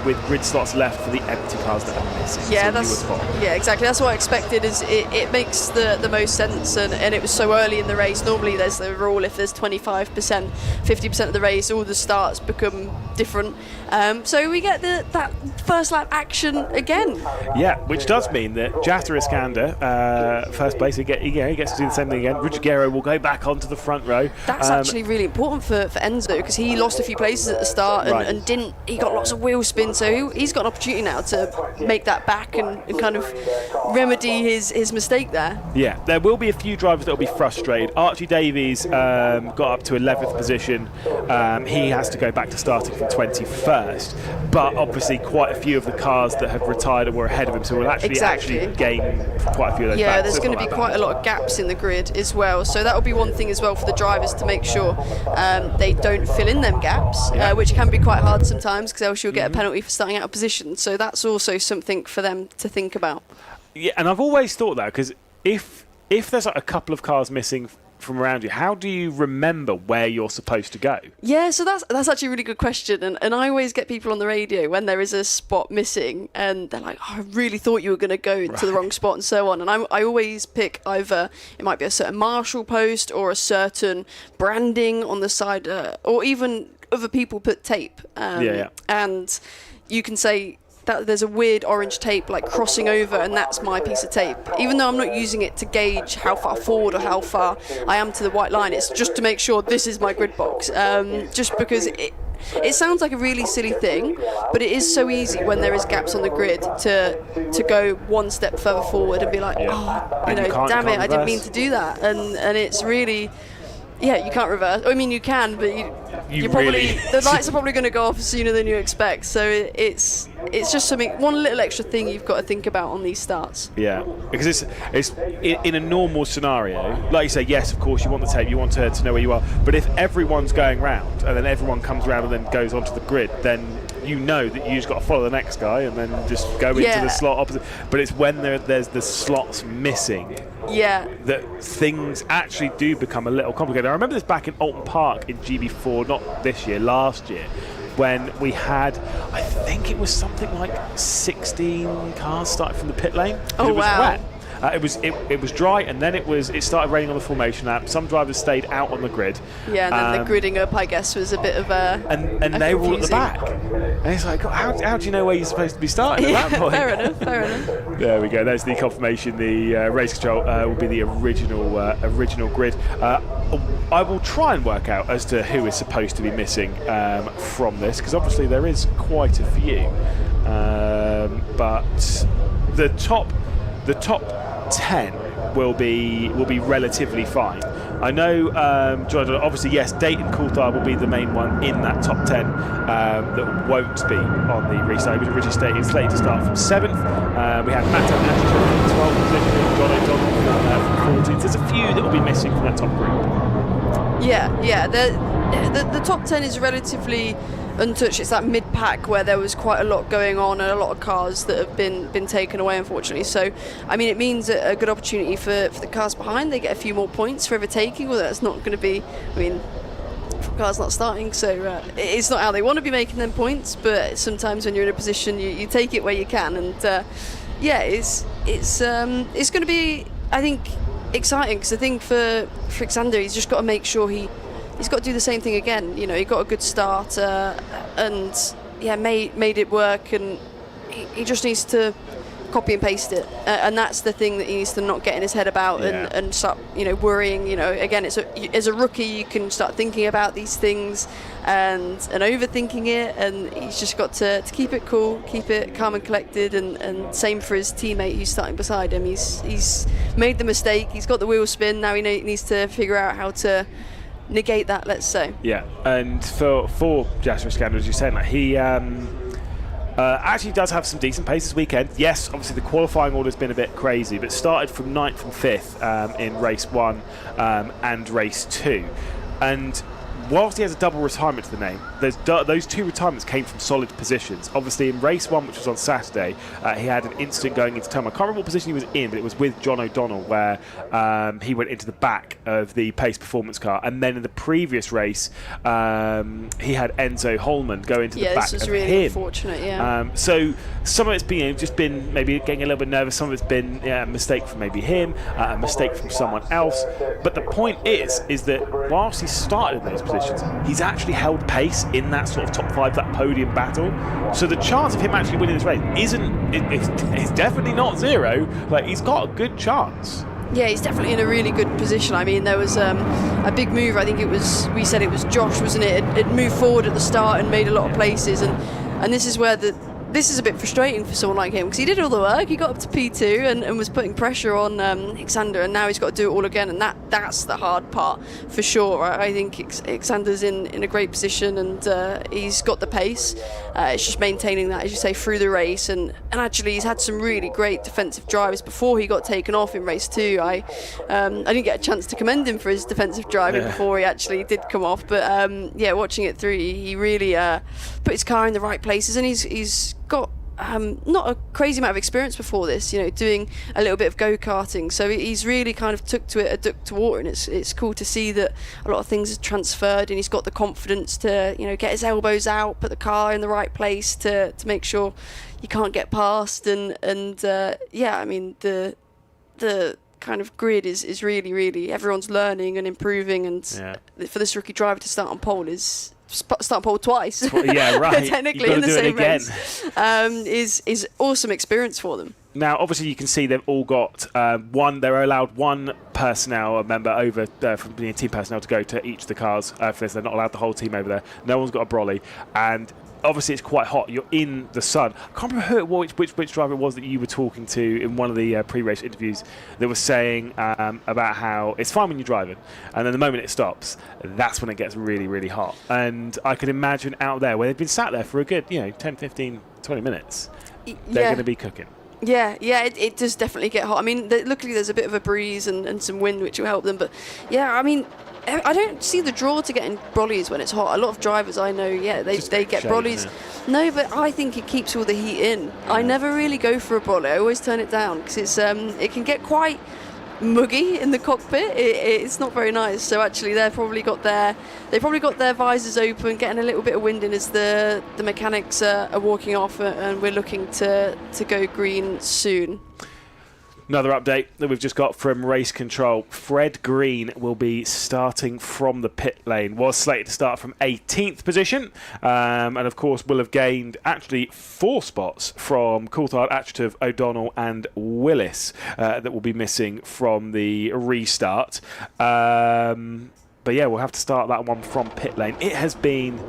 with grid slots left for the empty cars that are missing. Yeah, exactly. That's what I expected. Is it makes the most sense, and it was so early in the race. Normally there's the rule, if there's 25%, 50% of the race, all the starts become different. So we get that first lap action again. Yeah, which does mean that Jafter Iskander, first place, he gets to do the same thing again. Ruggiero will go back onto the front row. That's actually really important for Enzo, because he lost a few places at the start and he got lots of wheel spin, so he's got an opportunity now to make that back and kind of remedy his mistake there. Yeah, there will be a few drivers that will be frustrated. Archie Davies got up to 11th position. He has to go back to starting from 24th. first, but obviously quite a few of the cars that have retired were ahead of him, so we'll actually gain quite a few of those back. There's going to be quite a lot of gaps in the grid as well, so that will be one thing as well for the drivers to make sure they don't fill in them gaps, which can be quite hard sometimes, because else you'll get a penalty for starting out of position, so that's also something for them to think about. Yeah, and I've always thought that, because if there's like a couple of cars missing from around you, how do you remember where you're supposed to go? Yeah, so that's actually a really good question, and I always get people on the radio when there is a spot missing and they're like, I really thought you were going to go to the wrong spot and so on, and I always pick either it might be a certain marshal post or a certain branding on the side, or even other people put tape, and you can say that there's a weird orange tape like crossing over, and that's my piece of tape. Even though I'm not using it to gauge how far forward or how far I am to the white line, it's just to make sure this is my grid box. Just because it sounds like a really silly thing, but it is so easy when there is gaps on the grid to go one step further forward and be like, damn it, I didn't mean to do that. And it's really, you can't reverse. I mean, you can, but you're probably the lights are probably going to go off sooner than you expect. So it's just one little extra thing you've got to think about on these starts. Yeah, because it's in a normal scenario, like you say, yes, of course you want the tape, you want to know where you are. But if everyone's going round and then everyone comes around and then goes onto the grid, then you know that you just got to follow the next guy and then just go into the slot opposite. But it's when there's the slots missing. That things actually do become a little complicated. I remember this back in Alton Park in GB4, not this year, last year, when we had, I think it was something like 16 cars starting from the pit lane. Oh, it was wow. wet. It was dry, and then it started raining on the formation lap. Some drivers stayed out on the grid. Yeah, and then the gridding up, I guess, was a bit of a and they were all at the back. And it's like, how do you know where you're supposed to be starting at that point? Fair enough. There we go. There's the confirmation. The race control will be the original grid. I will try and work out as to who is supposed to be missing from this, because obviously there is quite a few. But the top 10 will be relatively fine. I know, John, obviously, yes, Dayton Coulthard will be the main one in that top 10 that won't be on the restart. It was originally slated to start from 7th. We have Matt Anderson in 12th position, John O'Donnell from 14th. There's a few that will be missing from that top group. Yeah. The top 10 is relatively untouched. It's that mid-pack where there was quite a lot going on and a lot of cars that have been taken away, unfortunately. So, I mean, it means a good opportunity for the cars behind. They get a few more points for overtaking. Well, that's not going to be, I mean, cars not starting, so it's not how they want to be making them points, but sometimes when you're in a position, you take it where you can. And it's going to be, I think, exciting, because I think for Alexander, he's just got to make sure he's got to do the same thing again. You know, he got a good start and made it work, and he just needs to copy and paste it, and that's the thing that he needs to not get in his head about and start worrying. Again, as a rookie you can start thinking about these things and overthinking it, and he's just got to keep it cool, keep it calm and collected, and same for his teammate who's starting beside him. He's made the mistake, he's got the wheel spin, now he needs to figure out how to negate that, let's say. Yeah, and for Jasper Iskander, as you're saying, like, he actually does have some decent pace this weekend. Yes, obviously the qualifying order's been a bit crazy, but started from 9th and 5th in race 1 and race 2. And whilst he has a double retirement to the name, those 2 retirements came from solid positions. Obviously in race 1, which was on Saturday, he had an incident going into turn. I can't remember what position he was in, but it was with John O'Donnell, where he went into the back of the pace performance car. And then in the previous race, he had Enzo Holman go into the back of him. Yeah, this was really unfortunate, yeah. So some of it's been just been maybe getting a little bit nervous. Some of it's been a mistake from maybe him, a mistake from someone else. But the point is that whilst he started in those positions, he's actually held pace in that sort of top 5, that podium battle. So the chance of him actually winning this race it's definitely not zero. Like, he's got a good chance. Yeah, he's definitely in a really good position. I mean, there was a big move. I think we said it was Josh, wasn't it? It moved forward at the start and made a lot of places, and this is where this is a bit frustrating for someone like him because he did all the work. He got up to P2 and was putting pressure on Xander, and now he's got to do it all again, and that's the hard part for sure. I think Xander's in a great position, and he's got the pace. It's just maintaining that, as you say, through the race, and actually he's had some really great defensive drives before he got taken off in race 2. I didn't get a chance to commend him for his defensive driving before he actually did come off, but watching it through, he really put his car in the right places, and he's got not a crazy amount of experience before this, doing a little bit of go-karting, so he's really kind of took to it a duck to water, and it's cool to see that a lot of things have transferred, and he's got the confidence to get his elbows out, put the car in the right place to make sure you can't get past, and I mean the kind of grid is really everyone's learning and improving, and for this rookie driver to start on pole is start pole twice. Yeah, right. Technically in the same race, is awesome experience for them. Now, obviously, you can see they've all got they're allowed one personnel, a member over from the team personnel to go to each of the cars for this. They're not allowed the whole team over there. No one's got a brolly, and obviously it's quite hot. You're in the sun. I can't remember which driver it was that you were talking to in one of the pre-race interviews that was saying about how it's fine when you're driving, and then the moment it stops, that's when it gets really hot. And I can imagine out there where they've been sat there for a good 10, 15, 20 minutes, they're going to be cooking. Yeah, it does definitely get hot. I mean, luckily there's a bit of a breeze and some wind which will help them, but yeah, I mean, I don't see the draw to getting brollies when it's hot. A lot of drivers I know, they get brollies. No, but I think it keeps all the heat in. I never really go for a brolly. I always turn it down because it's it can get quite muggy in the cockpit. It's not very nice. So actually, they've probably got their visors open, getting a little bit of wind in as the mechanics are walking off, and we're looking to go green soon. Another update that we've just got from race control. Fred Green will be starting from the pit lane. Was slated to start from 18th position, and of course will have gained actually 4 spots from Coulthard, Atchitov, O'Donnell and Willis that will be missing from the restart. But yeah, we'll have to start that one from pit lane. It has been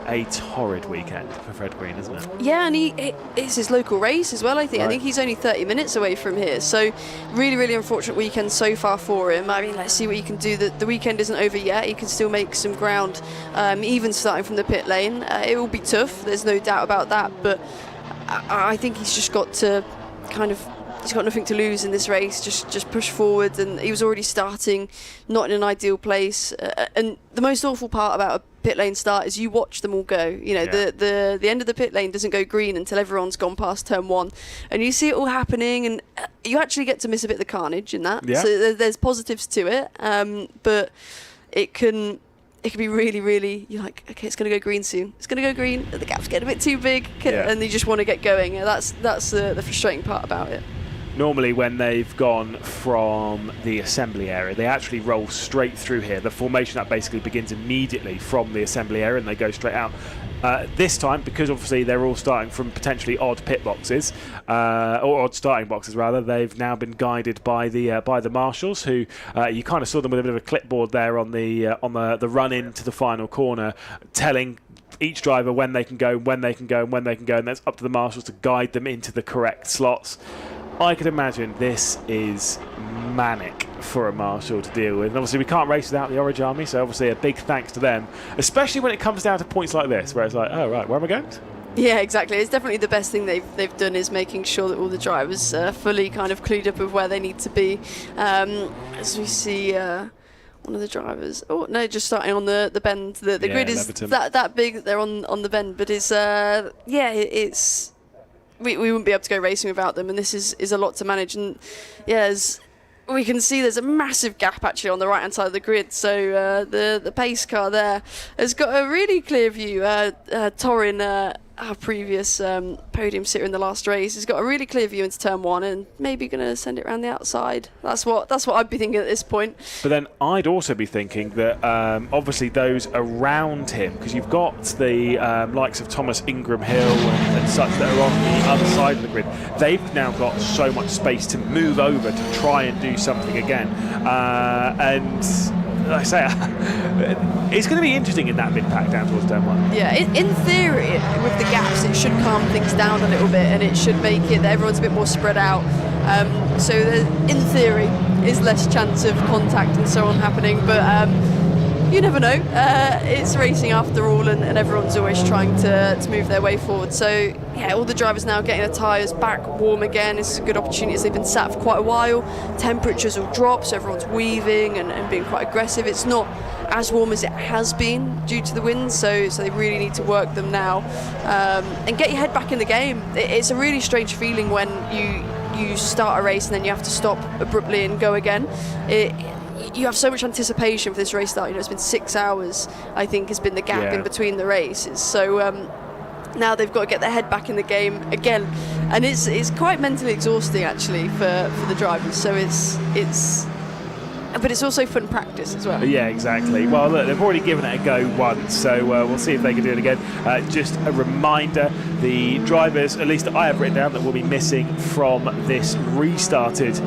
a torrid weekend for Fred Green, isn't it? Yeah, and it's his local race as well, I think. Right. I think he's only 30 minutes away from here. So really unfortunate weekend so far for him. I mean, let's see what he can do. The weekend isn't over yet. He can still make some ground, even starting from the pit lane. It will be tough, there's no doubt about that. But I think he's just got to he's got nothing to lose in this race. Just push forward, and he was already starting not in an ideal place. And the most awful part about a pit lane start is you watch them all go. The end of the pit lane doesn't go green until everyone's gone past turn 1, and you see it all happening, and you actually get to miss a bit of the carnage in that. Yeah. So there's positives to it, but it can be really, you're like, okay, it's going to go green soon. It's going to go green. The gap's getting a bit too big, and you just want to get going. That's the frustrating part about it. Normally when they've gone from the assembly area, they actually roll straight through here. The formation that basically begins immediately from the assembly area, and they go straight out. This time, because obviously they're all starting from potentially odd pit boxes, or odd starting boxes rather, they've now been guided by the marshals, who you kind of saw them with a bit of a clipboard there on the run into the final corner, telling each driver when they can go, and that's up to the marshals to guide them into the correct slots. I could imagine this is manic for a marshal to deal with. And obviously we can't race without the Orange Army, so obviously a big thanks to them, especially when it comes down to points like this, where it's like, oh right, where am I going? Yeah, exactly. It's definitely the best thing they've done is making sure that all the drivers are fully kind of clued up with where they need to be. As we see one of the drivers, just starting on the bend. The grid is that big that they're on the bend, but it's it's we wouldn't be able to go racing without them, and this is a lot to manage. And as we can see, there's a massive gap actually on the right hand side of the grid, so the pace car there has got a really clear view. Torin, our previous podium sitter in the last race, has got a really clear view into turn 1, and maybe going to send it around the outside. That's what I'd be thinking at this point. But then I'd also be thinking that obviously those around him, because you've got the likes of Thomas Ingram Hill and such that are on the other side of the grid, they've now got so much space to move over to try and do something again. And like I say, it's going to be interesting in that mid-pack down towards turn 1. Yeah, in theory, with the gaps, it should calm things down a little bit, and it should make it that everyone's a bit more spread out. So in theory, is less chance of contact and so on happening, but you never know. It's racing after all, and everyone's always trying to move their way forward. So yeah, all the drivers now getting their tyres back warm again. It's a good opportunity as they've been sat for quite a while. Temperatures will drop, so everyone's weaving and being quite aggressive. It's not as warm as it has been due to the wind, so they really need to work them now and get your head back in the game. It's a really strange feeling when you start a race and then you have to stop abruptly and go again. You have so much anticipation for this race start. You know, it's been 6 hours, I think, has been the gap in between the races. So now they've got to get their head back in the game again, and it's quite mentally exhausting actually for the drivers. So but it's also fun practice as well. Yeah, exactly. Well, look, they've already given it a go once, so we'll see if they can do it again. Just a reminder, the drivers, at least that I have written down, that will be missing from this restarted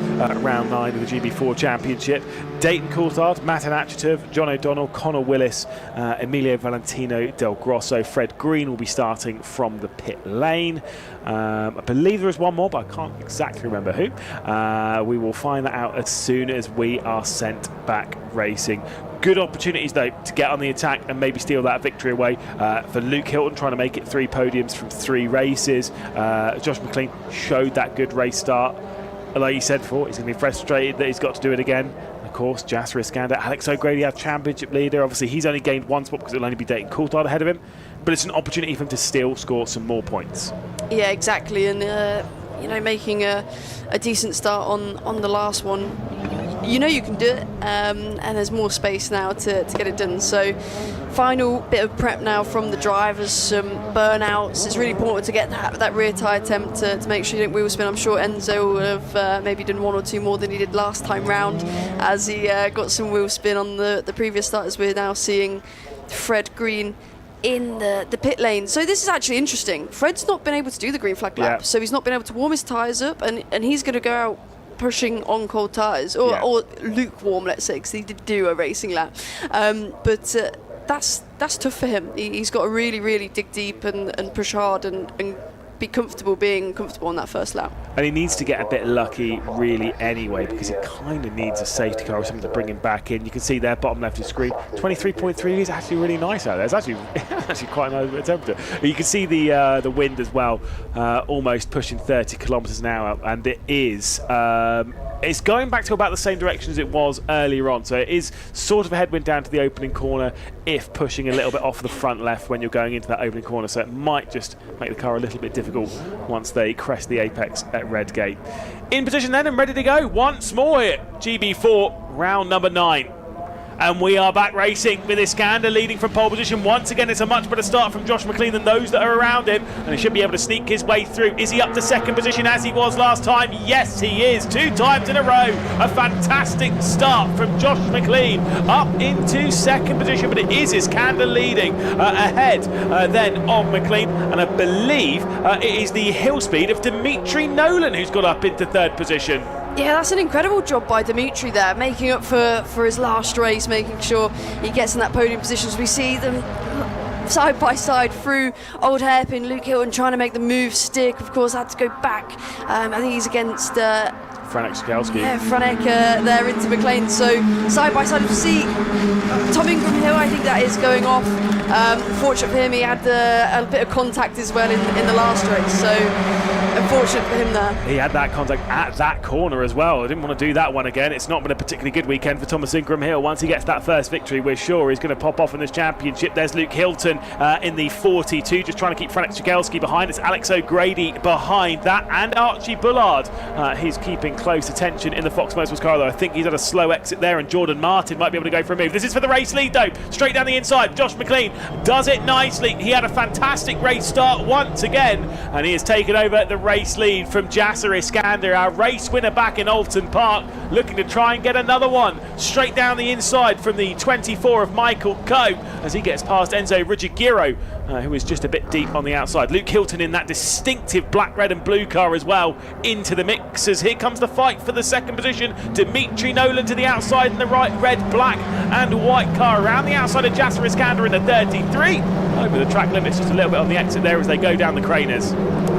round 9 of the GB4 Championship: Dayton Coulthard, Matt Anachetov, John O'Donnell, Connor Willis, Emilio Valentino Del Grosso. Fred Green will be starting from the pit lane. I believe there is one more, but I can't exactly remember who. We will find that out as soon as we are sent back racing. Good opportunities, though, to get on the attack and maybe steal that victory away for Luke Hilton, trying to make it 3 podiums from 3 races. Josh McLean showed that good race start. Like you said before, he's going to be frustrated that he's got to do it again. Of course, Jasper Iskander, Alex O'Grady, our championship leader. Obviously, he's only gained 1 spot because it'll only be Dayton Coulthard ahead of him. But it's an opportunity for him to still score some more points. Yeah, exactly. And you know, making a decent start on the last one, you know you can do it, and there's more space now to get it done. So final bit of prep now from the drivers, some burnouts. It's really important to get that rear tyre attempt to make sure you don't wheel spin. I'm sure Enzo would have maybe done 1 or 2 more than he did last time round, as he got some wheel spin on the previous start, as we're now seeing Fred Green in the pit lane. So this is actually interesting. Fred's not been able to do the green flag lap, so he's not been able to warm his tyres up, and he's going to go out pushing on cold tyres, or lukewarm, let's say, because he did do a racing lap. But that's tough for him. He's got to really, really dig deep and push hard and be being comfortable on that first lap. And he needs to get a bit lucky, really, anyway, because he kind of needs a safety car or something to bring him back in. You can see there, bottom left of the screen, 23.3 is actually really nice out there. It's actually quite a nice bit of temperature. You can see the wind as well, almost pushing 30 kilometres an hour, and it is. It's going back to about the same direction as it was earlier on, so it is sort of a headwind down to the opening corner, if pushing a little bit off the front left when you're going into that opening corner, so it might just make the car a little bit difficult once they crest the apex at Redgate. In position then and ready to go once more here, GB4 round number 9. And we are back racing with Iskander leading from pole position. Once again, it's a much better start from Josh McLean than those that are around him, and he should be able to sneak his way through. Is he up to second position as he was last time? Yes, he is. 2 times in a row. A fantastic start from Josh McLean up into second position, but it is Iskander leading ahead then of McLean, and I believe it is the hill speed of Dimitri Nolan who's got up into third position. Yeah, that's an incredible job by Dimitri there, making up for his last race, making sure he gets in that podium position. As we see them side by side through Old Hairpin, Luke Hilton trying to make the move stick. Of course, had to go back. I think he's against Franek Skalski. Yeah, Franek there into McLean. So side by side, you see Tom Ingram Hill, I think that is going off. Fortunate for him, he had a bit of contact as well in the last race. So unfortunate for him there. He had that contact at that corner as well. I didn't want to do that one again. It's not been a particularly good weekend for Thomas Ingram Hill. Once he gets that first victory, we're sure he's going to pop off in this championship. There's Luke Hilton in the 42, just trying to keep Franek Skalski behind. It's Alex O'Grady behind that, and Archie Bullard. He's keeping close attention in the Fox Motorsports car, though. I think he's had a slow exit there, and Jordan Martin might be able to go for a move. This is for the race lead, though. Straight down the inside. Josh McLean does it nicely. He had a fantastic race start once again, and he has taken over the race lead from Jasper Iskander, our race winner back in Donington Park, looking to try and get another one. Straight down the inside from the 24 of Michael Coe as he gets past Enzo Ruggiero who is just a bit deep on the outside. Luke Hilton in that distinctive black, red and blue car as well into the mix, as here comes the fight for the second position. Dimitri Nolan to the outside in the right, red, black and white car around the outside of Jasper Iskander in the 33. Over the track limits, just a little bit on the exit there as they go down the Craners.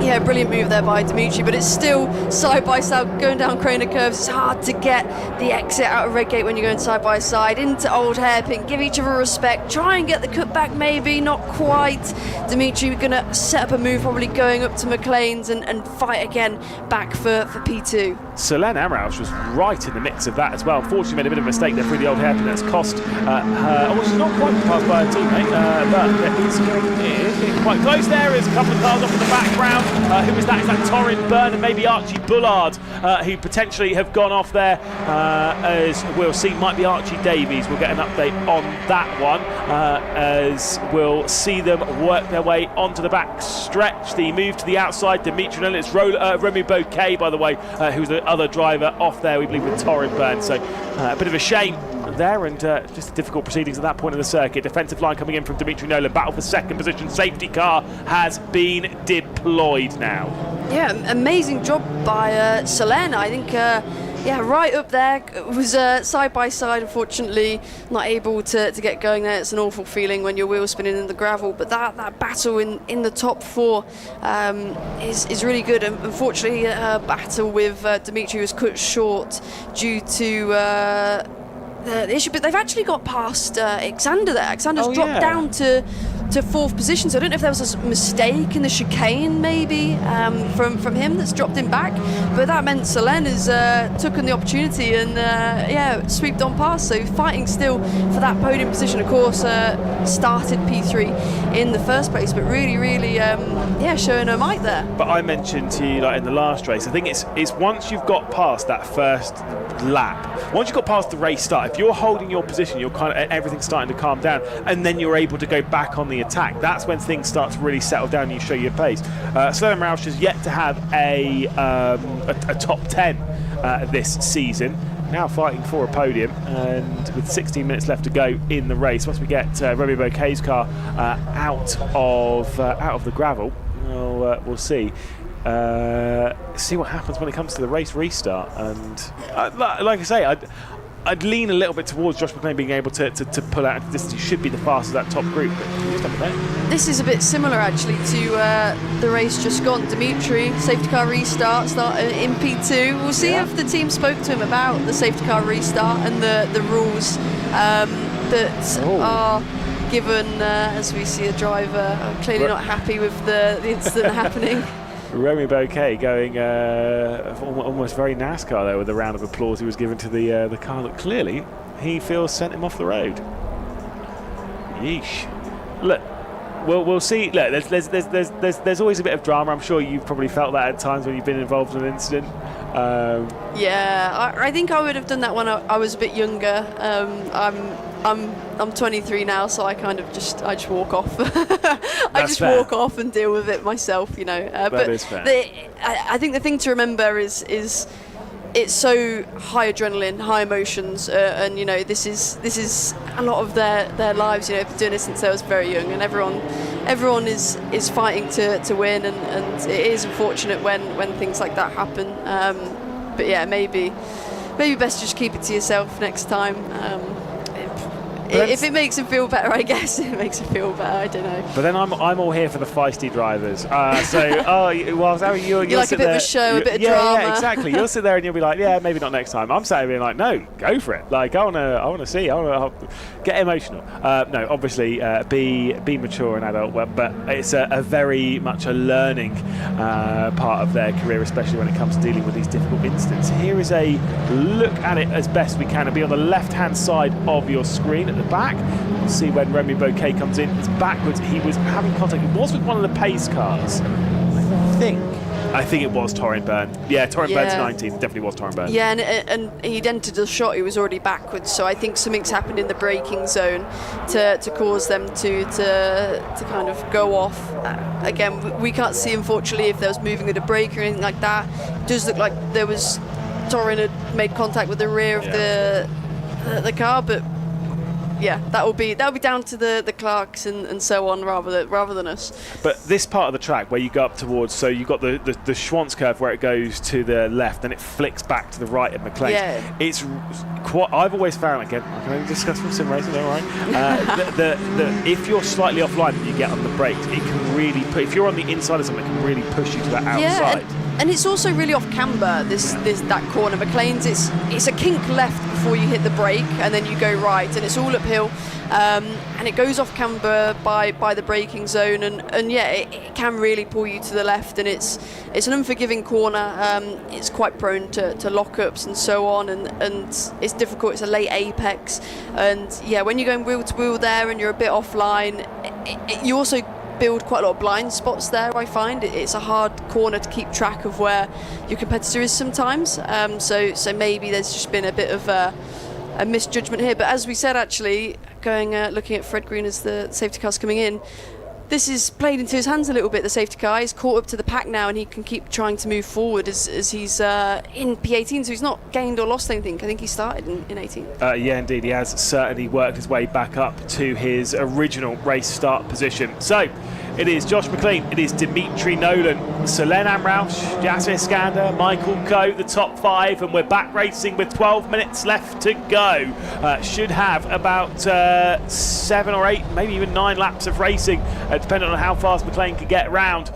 Yeah, brilliant move there by Dimitri, but it's still side by side going down Craner curves. It's hard to get the exit out of Redgate when you're going side by side into Old Hairpin. Give each other respect, try and get the cutback, maybe not quite. Dimitri gonna set up a move, probably going up to McLean's and fight again back for P2. Selene Amrouche was right in the mix of that as well. Unfortunately made a bit of a mistake there through the Old Hairpin. That's cost her, well, she's not quite passed by her teammate, but it's getting quite close there. There's a couple of cars off in the background. Who is that? Is that Torrin Byrne and maybe Archie Bullard, who potentially have gone off there, as we'll see. Might be Archie Davies. We'll get an update on that one, as we'll see them work their way onto the back stretch. The move to the outside, Dimitri Nolan. It's Remy Bouquet, by the way, who's the other driver off there, we believe, with Torrin Byrne. So a bit of a shame there, and just difficult proceedings at that point of the circuit. Defensive line coming in from Dimitri Nolan. Battle for second position. Safety car has been deployed now. Yeah, amazing job by Selene. I think, yeah, right up there. It was side by side, unfortunately, not able to get going there. It's an awful feeling when your wheel's spinning in the gravel, but that battle in the top four is really good. And unfortunately, her battle with Dimitri was cut short due to the issue, but they've actually got past Alexander there. Alexander's dropped down to fourth position, so I don't know if there was a mistake in the chicane maybe from him that's dropped him back, but that meant Selene has taken the opportunity and yeah, sweeped on past, so fighting still for that podium position. Of course, started P3 in the first place, but really yeah, showing her might there. But I mentioned to you, like in the last race, I think it's once you've got past that first lap, once you've got past the race start, if you're holding your position, you're kind of, everything's starting to calm down, and then you're able to go back on the attack. That's when things start to really settle down and you show your pace. Selene Amrouche has yet to have a top 10 this season. Now fighting for a podium, and with 16 minutes left to go in the race, once we get Remy Bouquet's car out of the gravel, we'll see. See what happens when it comes to the race restart. And like I say, I'd lean a little bit towards Josh McLean being able to pull out. This should be the fastest of that top group, but you just never know. This is a bit similar actually to the race just gone. Dimitri, safety car restart, start in P2. We'll see if the team spoke to him about the safety car restart and the rules that are given, as we see a driver clearly not happy with the incident happening. Remy Bouquet going almost very NASCAR there with the round of applause he was given to the car that clearly he feels sent him off the road. Yeesh. Look, we'll see. Look, there's always a bit of drama. I'm sure you've probably felt that at times when you've been involved in an incident. Yeah, I think I would have done that when I was a bit younger. I'm 23 now, so I kind of just walk off. I just walk off and deal with it myself, you know. But is fair. I think the thing to remember is it's so high adrenaline, high emotions, and you know this is a lot of their lives. You know, doing this since they was very young, and everyone is fighting to win, and it is unfortunate when things like that happen. But yeah, maybe best just keep it to yourself next time. If it makes him feel better, I guess it makes him feel better. I don't know. But then I'm all here for the feisty drivers. You'll like a bit of a show, a bit of drama. Yeah, exactly. You'll sit there and you'll be like, yeah, maybe not next time. I'm sat here being like, no, go for it. Like I want to see. I want to get emotional. No, obviously, be mature and adult. But it's a very much a learning part of their career, especially when it comes to dealing with these difficult incidents. Here is a look at it as best we can. It'll be on the left-hand side of your screen. At the back, we'll see when Remy Bouquet comes in. It's backwards. He was having contact. It was with one of the pace cars. I think it was Torrin Byrne. Yeah, Torrin Byrne's 19. Definitely was Torrin Byrne. Yeah, and he'd entered the shot. He was already backwards. So I think something's happened in the braking zone to cause them to kind of go off. Again, we can't see, unfortunately, if there was moving of the brake or anything like that. It does look like there was Torrin had made contact with the rear of the car, but yeah, that'll be down to the Clarks and so on rather than us. But this part of the track where you go up towards, so you've got the Schwantz curve where it goes to the left and it flicks back to the right at McGlade. Yeah. It's quite. I've always found, again, I can only discuss from sim racing, all right. If you're slightly offline and you get on the brakes, it can really put. If you're on the inside of something, it can really push you to that outside. Yeah, and it's also really off camber. That corner, McLean's. It's a kink left before you hit the brake, and then you go right, and it's all uphill. And it goes off camber by the braking zone, and yeah, it can really pull you to the left, and it's an unforgiving corner. It's quite prone to lockups and so on, and it's difficult. It's a late apex, and yeah, when you're going wheel to wheel there and you're a bit offline, you also build quite a lot of blind spots there. I find it's a hard corner to keep track of where your competitor is sometimes. So maybe there's just been a bit of a misjudgment here. But as we said, actually, looking at Fred Green as the safety car's coming in, this is played into his hands a little bit. The safety car, he's caught up to the pack now, and he can keep trying to move forward as he's in P18, so he's not gained or lost anything. I think he started in 18. Yeah, indeed, he has certainly worked his way back up to his original race start position. So it is Josh McLean, it is Dimitri Nolan, Solen Amrouche, Jasser Iskander, Michael Coe, the top 5, and we're back racing with 12 minutes left to go. Should have about 7 or 8, maybe even 9 laps of racing, depending on how fast McLean can get around,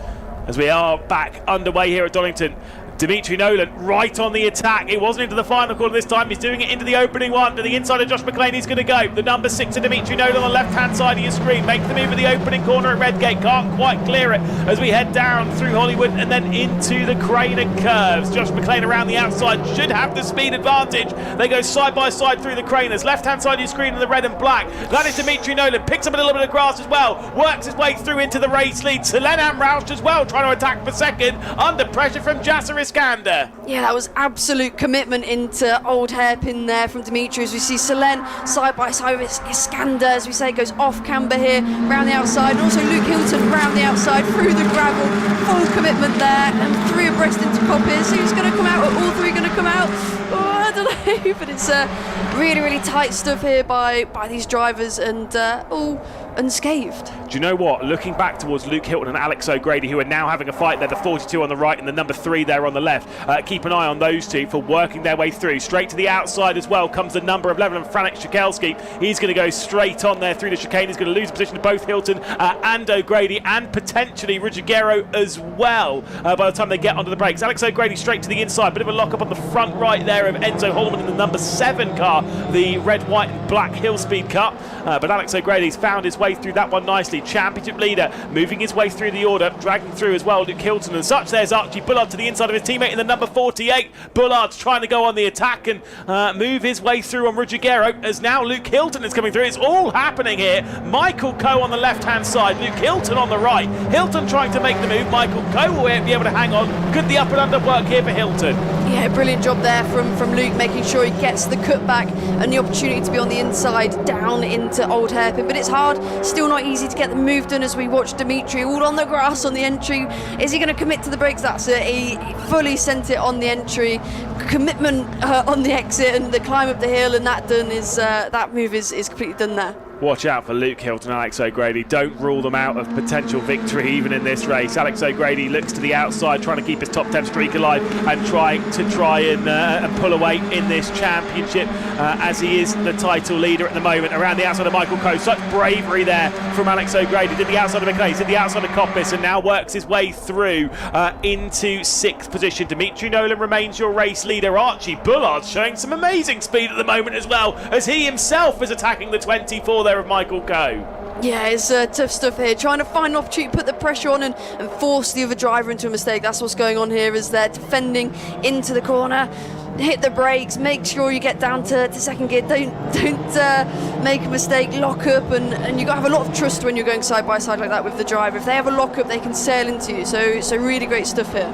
as we are back underway here at Donington. Dimitri Nolan right on the attack. It wasn't into the final corner this time. He's doing it into the opening one. To the inside of Josh McLean, he's going to go. The number 6 of Dimitri Nolan on the left-hand side of your screen. Makes the move at the opening corner at Redgate. Can't quite clear it as we head down through Hollywood and then into the Craner curves. Josh McLean around the outside should have the speed advantage. They go side by side through the Craners. Left-hand side of your screen in the red and black. That is Dimitri Nolan. Picks up a little bit of grass as well. Works his way through into the race lead. Solen Amrouche as well, trying to attack for second. Under pressure from Jasser Iskander. Yeah, that was absolute commitment into old hairpin there from Dimitri, as we see Solen side by side with Iskander, as we say, goes off camber here, round the outside, and also Luke Hilton round the outside through the gravel, full commitment there, and 3 abreast into Coppice. Who's going to come out? Are all 3 going to come out? Oh, I don't know, but it's really, really tight stuff here by these drivers, and all unscathed. Do you know what? Looking back towards Luke Hilton and Alex O'Grady, who are now having a fight there, the 42 on the right and the number 3 there on the left. Keep an eye on those two for working their way through. Straight to the outside as well comes the number 11 and Franek Shakelski. He's going to go straight on there through the chicane. He's going to lose position to both Hilton and O'Grady, and potentially Ruggiero as well by the time they get onto the brakes. Alex O'Grady straight to the inside. Bit of a lock-up on the front right there of Enzo Holman in the number 7 car, the red, white and black Hill Speed Cup. But Alex O'Grady's found his way through that one nicely. Championship leader moving his way through the order, dragging through as well Luke Hilton and such. There's Archie Bullard to the inside of his teammate in the number 48. Bullard's trying to go on the attack and move his way through on Ruggiero, as now Luke Hilton is coming through. It's all happening here. Michael Coe on the left hand side, Luke Hilton on the right. Hilton trying to make the move. Michael Coe will be able to hang on. Good the up and under work here for Hilton. Yeah, brilliant job there from Luke, making sure he gets the cutback and the opportunity to be on the inside down into Old Hairpin. But it's hard, still not easy to get the move done, as we watch Dimitri all on the grass on the entry. Is he going to commit to the brakes? That's it. He fully sent it on the entry. Commitment on the exit and the climb up the hill, and that done is that move is completely done there. Watch out for Luke Hilton and Alex O'Grady. Don't rule them out of potential victory even in this race. Alex O'Grady looks to the outside, trying to keep his top 10 streak alive and try and pull away in this championship as he is the title leader at the moment. Around the outside of Michael Coe, such bravery there from Alex O'Grady. Did the outside of McGlade, did the outside of Coppice, and now works his way through into 6th position. Dimitri Nolan remains your race leader. Archie Bullard showing some amazing speed at the moment as well, as he himself is attacking the 24 there of Michael Coe. Yeah, it's tough stuff here. Trying to find an opportunity, put the pressure on and force the other driver into a mistake. That's what's going on here, as they're defending into the corner. Hit the brakes, make sure you get down to second gear. Don't make a mistake, lock up, and you've got to have a lot of trust when you're going side by side like that with the driver. If they have a lock up, they can sail into you. So really great stuff here.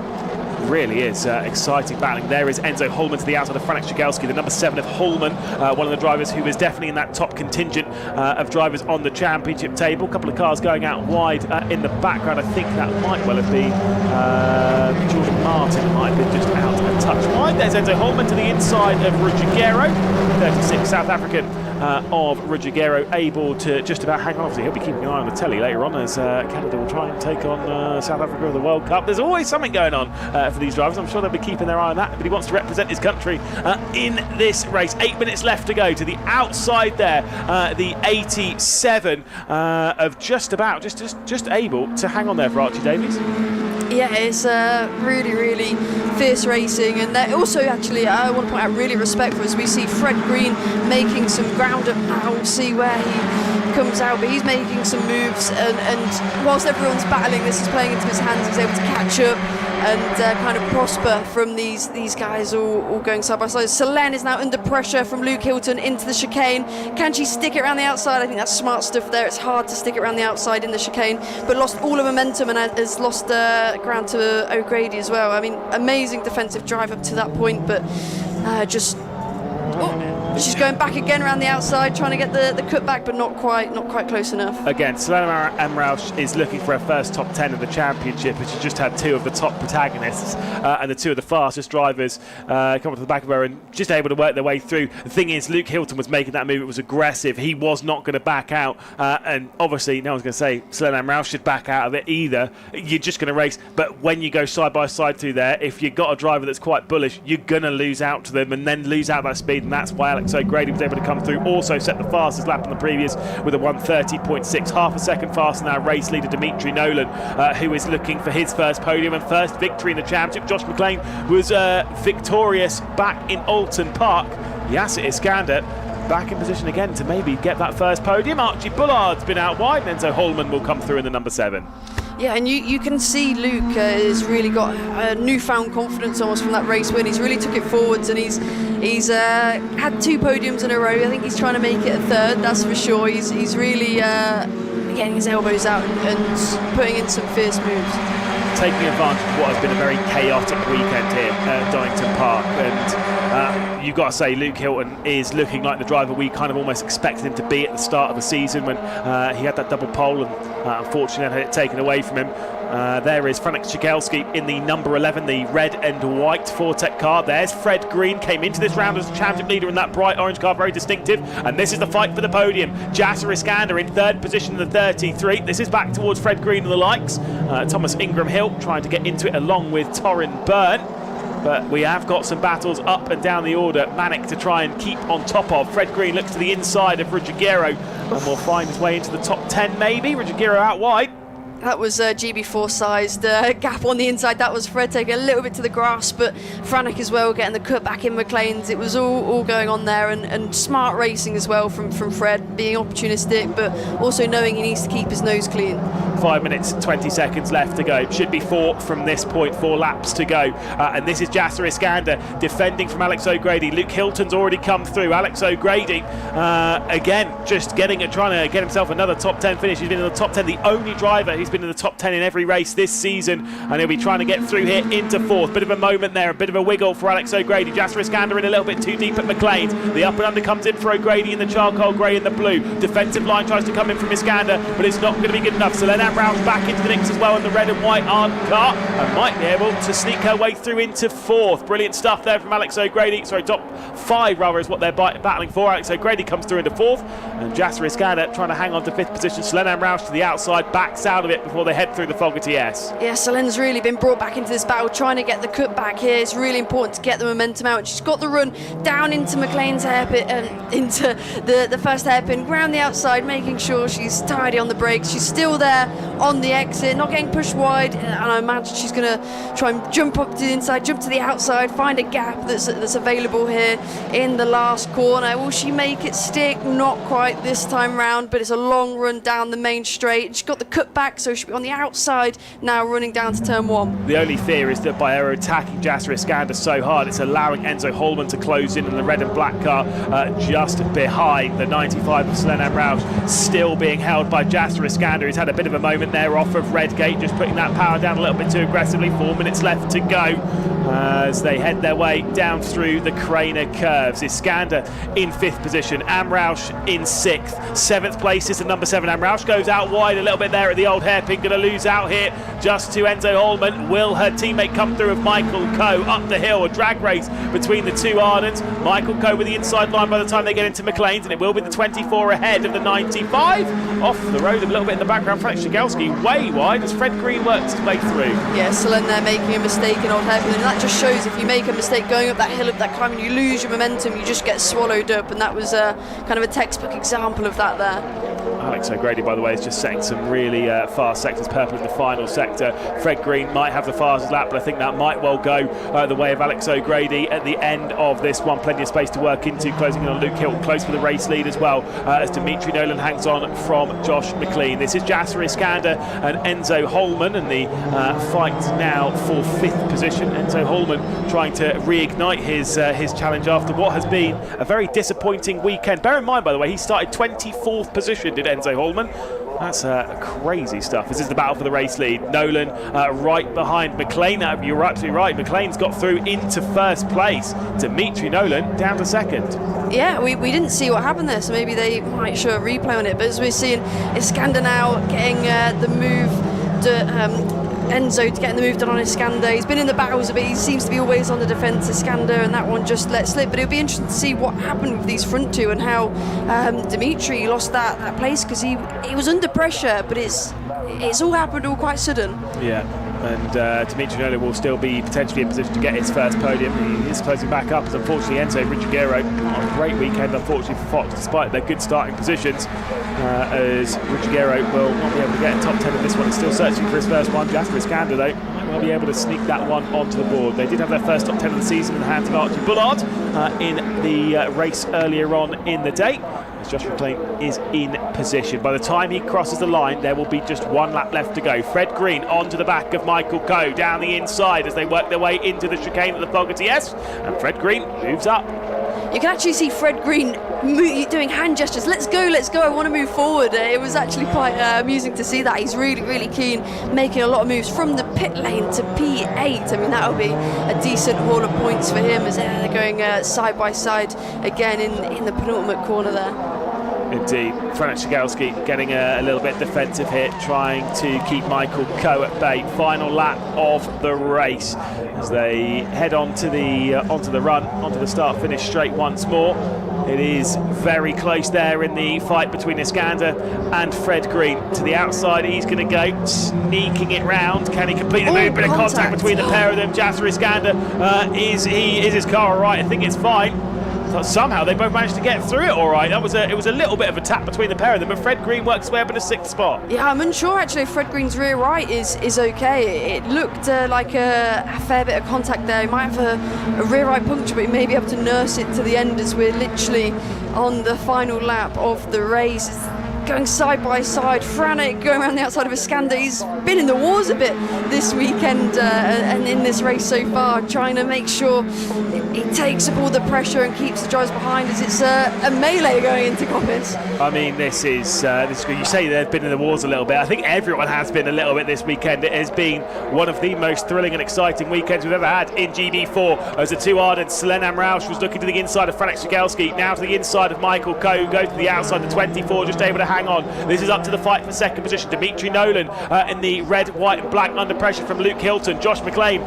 Really is exciting battling. There is Enzo Holman to the outside of Franek Shakelski, the number 7 of Holman, one of the drivers who is definitely in that top contingent of drivers on the championship table. A couple of cars going out wide in the background. I think that might well have been Jordan Martin, might have been just out a touch wide. There's Enzo Holman to the inside of Ruggiero, 36 South African. of Ruggiero able to just about hang on. Obviously, he'll be keeping an eye on the telly later on as Canada will try and take on South Africa in the World Cup. There's always something going on for these drivers. I'm sure they'll be keeping their eye on that, but he wants to represent his country in this race. 8 minutes left to go to the outside there, the 87 of just about, just able to hang on there for Archie Davies. Yeah, it's really, really fierce racing, and also actually I want to point out really respectful as we see Fred Green making some ground up now. We'll see where he comes out, but he's making some moves, and whilst everyone's battling, this is playing into his hands. He's able to catch up and kind of prosper from these guys all going side by side. Selene is now under pressure from Luke Hilton into the chicane. Can she stick it around the outside? I think that's smart stuff there. It's hard to stick it around the outside in the chicane, but lost all her momentum and has lost ground to O'Grady as well. I mean, amazing defensive drive up to that point, but she's going back again around the outside, trying to get the cut back, but not quite close enough. Again, Selene Amrouche is looking for her first top 10 of the championship, and she just had two of the top protagonists and the two of the fastest drivers come up to the back of her and just able to work their way through. The thing is, Luke Hilton was making that move. It was aggressive. He was not going to back out, and obviously no one's going to say Selene Amrouche should back out of it either. You're just going to race, but when you go side by side through there, if you've got a driver that's quite bullish, you're going to lose out to them and then lose out that speed, and that's why Alex O'Grady was able to come through. Also set the fastest lap in the previous with a 1:30.6, half a second faster than our race leader Dimitri Nolan, who is looking for his first podium and first victory in the championship. Josh McGlade was victorious back in Alton Park. Yasser Iskander back in position again to maybe get that first podium. Archie Bullard's been out wide, and Enzo Holman will come through in the number 7. Yeah, and you can see Luke has really got a newfound confidence almost from that race win. He's really took it forwards, and he's had 2 podiums in a row. I think he's trying to make it a third, that's for sure. He's really getting his elbows out and putting in some fierce moves. Taking advantage of what has been a very chaotic weekend here at Donington Park, and you've got to say Luke Hilton is looking like the driver we kind of almost expected him to be at the start of the season when he had that double pole and unfortunately had it taken away from him. There is Franek Cigalski in the number 11, the red and white Fortec car. There's Fred Green, came into this round as a championship leader in that bright orange car, very distinctive. And this is the fight for the podium. Yasser Iskander in third position in the 33. This is back towards Fred Green and the likes. Thomas Ingram Hill trying to get into it along with Torrin Byrne. But we have got some battles up and down the order. Manic to try and keep on top of. Fred Green looks to the inside of Ruggiero and will find his way into the top 10 maybe. Ruggiero out wide. That was a GB4 sized gap on the inside. That was Fred taking a little bit to the grass, but Franek as well getting the cut back in McLean's. It was all going on there, and smart racing as well from Fred, being opportunistic but also knowing he needs to keep his nose clean. 5 minutes 20 seconds left to go. Should be 4 from this point, 4 laps to go, and this is Yasser Iskander defending from Alex O'Grady. Luke Hilton's already come through. Alex O'Grady again just trying to get himself another top 10 finish. He's been in the top 10, the only driver who's been in the top 10 in every race this season, and he'll be trying to get through here into 4th. Bit of a moment there, a bit of a wiggle for Alex O'Grady. Yasser Iskander in a little bit too deep at McGlade. The up and under comes in for O'Grady in the charcoal grey and the blue. Defensive line tries to come in from Iskander, but it's not going to be good enough. Selene Amrouche back into the mix as well in the red and white Arden car, and might be able to sneak her way through into 4th. Brilliant stuff there from Alex O'Grady. Sorry, top 5 rather is what they're battling for. Alex O'Grady comes through into 4th, and Yasser Iskander trying to hang on to 5th position. Selene Amrouche to the outside, backs out of it before they head through the Fogarty S. Yeah, Selene's really been brought back into this battle, trying to get the cut back here. It's really important to get the momentum out. She's got the run down into McLean's hairpin, into the first hairpin, round the outside, making sure she's tidy on the brakes. She's still there on the exit, not getting pushed wide, and I imagine she's going to try and jump up to the inside, jump to the outside, find a gap that's available here in the last corner. Will she make it stick? Not quite this time round, but it's a long run down the main straight. She's got the cut back, so she'll be on the outside now, running down to turn 1. The only fear is that by her attacking Yasser Iskander so hard, it's allowing Enzo Holman to close in the red and black car just behind the 95 of Selene Amrouche, still being held by Yasser Iskander. He's had a bit of a moment there off of Redgate, just putting that power down a little bit too aggressively. 4 minutes left to go. as they head their way down through the Craner curves. Iskander in 5th position, Amrouche in 6th. 7th place is the number 7. Amrouche goes out wide a little bit there at the old hairpin, going to lose out here just to Enzo Holman. Will her teammate come through of Michael Coe up the hill? A drag race between the two Ardents. Michael Coe with the inside line by the time they get into McGlade, and it will be the 24 ahead of the 95. Off the road a little bit in the background, Frank Shigelski way wide as Fred Green works his way through. Yeah, Selen there making a mistake in old hairpin, and that just shows if you make a mistake going up that hill at that climb and you lose your momentum, you just get swallowed up, and that was kind of a textbook example of that there. Alex O'Grady, by the way, is just setting some really fast sectors, purple in the final sector. Fred Green might have the fastest lap, but I think that might well go the way of Alex O'Grady at the end of this one. Plenty of space to work into, closing in on Luke Hilton, close for the race lead as well, as Dimitri Nolan hangs on from Josh McLean. This is Jasper Iskander and Enzo Holman, and the fight now for 5th position. Enzo Holman trying to reignite his challenge after what has been a very disappointing weekend. Bear in mind, by the way, he started 24th position, did Enzo Holman. That's crazy stuff. This is the battle for the race lead. Nolan right behind McLean. You're absolutely right. McLean's got through into 1st place. Dimitri Nolan down to 2nd. Yeah, we didn't see what happened there, so maybe they might show a replay on it. But as we're seeing, Iskander now getting the move to Enzo to getting the move done on Iskander. He's been in the battles a bit. He seems to be always on the defence, Iskander, and that one just let slip. But it'll be interesting to see what happened with these front two and how Dimitri lost that place, because he was under pressure, but it's all happened all quite sudden. Yeah. And Dimitri Nolan will still be potentially in position to get his first podium. He is closing back up, as unfortunately Enzo Ricciguero on a great weekend, unfortunately for Fox, despite their good starting positions, as Ricciguero will not be able to get a top 10 in this one. He's still searching for his first one. Jasper Iskander, though, might well be able to sneak that one onto the board. They did have their first top 10 of the season in the hands of Archie Bullard in the race earlier on in the day. Josh McLean is in position. By the time he crosses the line, there will be just one lap left to go. Fred Green onto the back of Michael Coe down the inside as they work their way into the chicane at the Fogarty S, and Fred Green moves up. You can actually see Fred Green doing hand gestures. Let's go, I want to move forward. It was actually quite amusing to see that. He's really, really keen, making a lot of moves from the pit lane to P8. I mean, that'll be a decent haul of points for him as they're going side by side again in the penultimate corner there. Indeed, Frank Shigelski getting a little bit defensive here, trying to keep Michael Coe at bay. Final lap of the race as they head onto the run, onto the start-finish straight once more. It is very close there in the fight between Iskander and Fred Green. To the outside, he's going to go, sneaking it round. Can he complete the move? Bit of contact between the pair of them. Jasper Iskander, is his car all right? I think it's fine. Somehow they both managed to get through it all right. It was a little bit of a tap between the pair of them, but Fred Green works his way up in a 6th spot. Yeah, I'm unsure actually if Fred Green's rear right is okay. It looked like a fair bit of contact there. He might have a rear right puncture, but he may be able to nurse it to the end as we're literally on the final lap of the race. Going side by side, frantic, going around the outside of Iskander. He's been in the wars a bit this weekend and in this race so far, trying to make sure he takes up all the pressure and keeps the drivers behind as it's a melee going into Coppice. I mean, this is good. You say they've been in the wars a little bit. I think everyone has been a little bit this weekend. It has been one of the most thrilling and exciting weekends we've ever had in GB4. As the two Ardents, Selen Amrouche was looking to the inside of Frank Shigelski, now to the inside of Michael Coe, goes to the outside, the 24, just able to hang on. This is up to the fight for 2nd position. Dimitri Nolan in the red, white and black under pressure from Luke Hilton. Josh McLean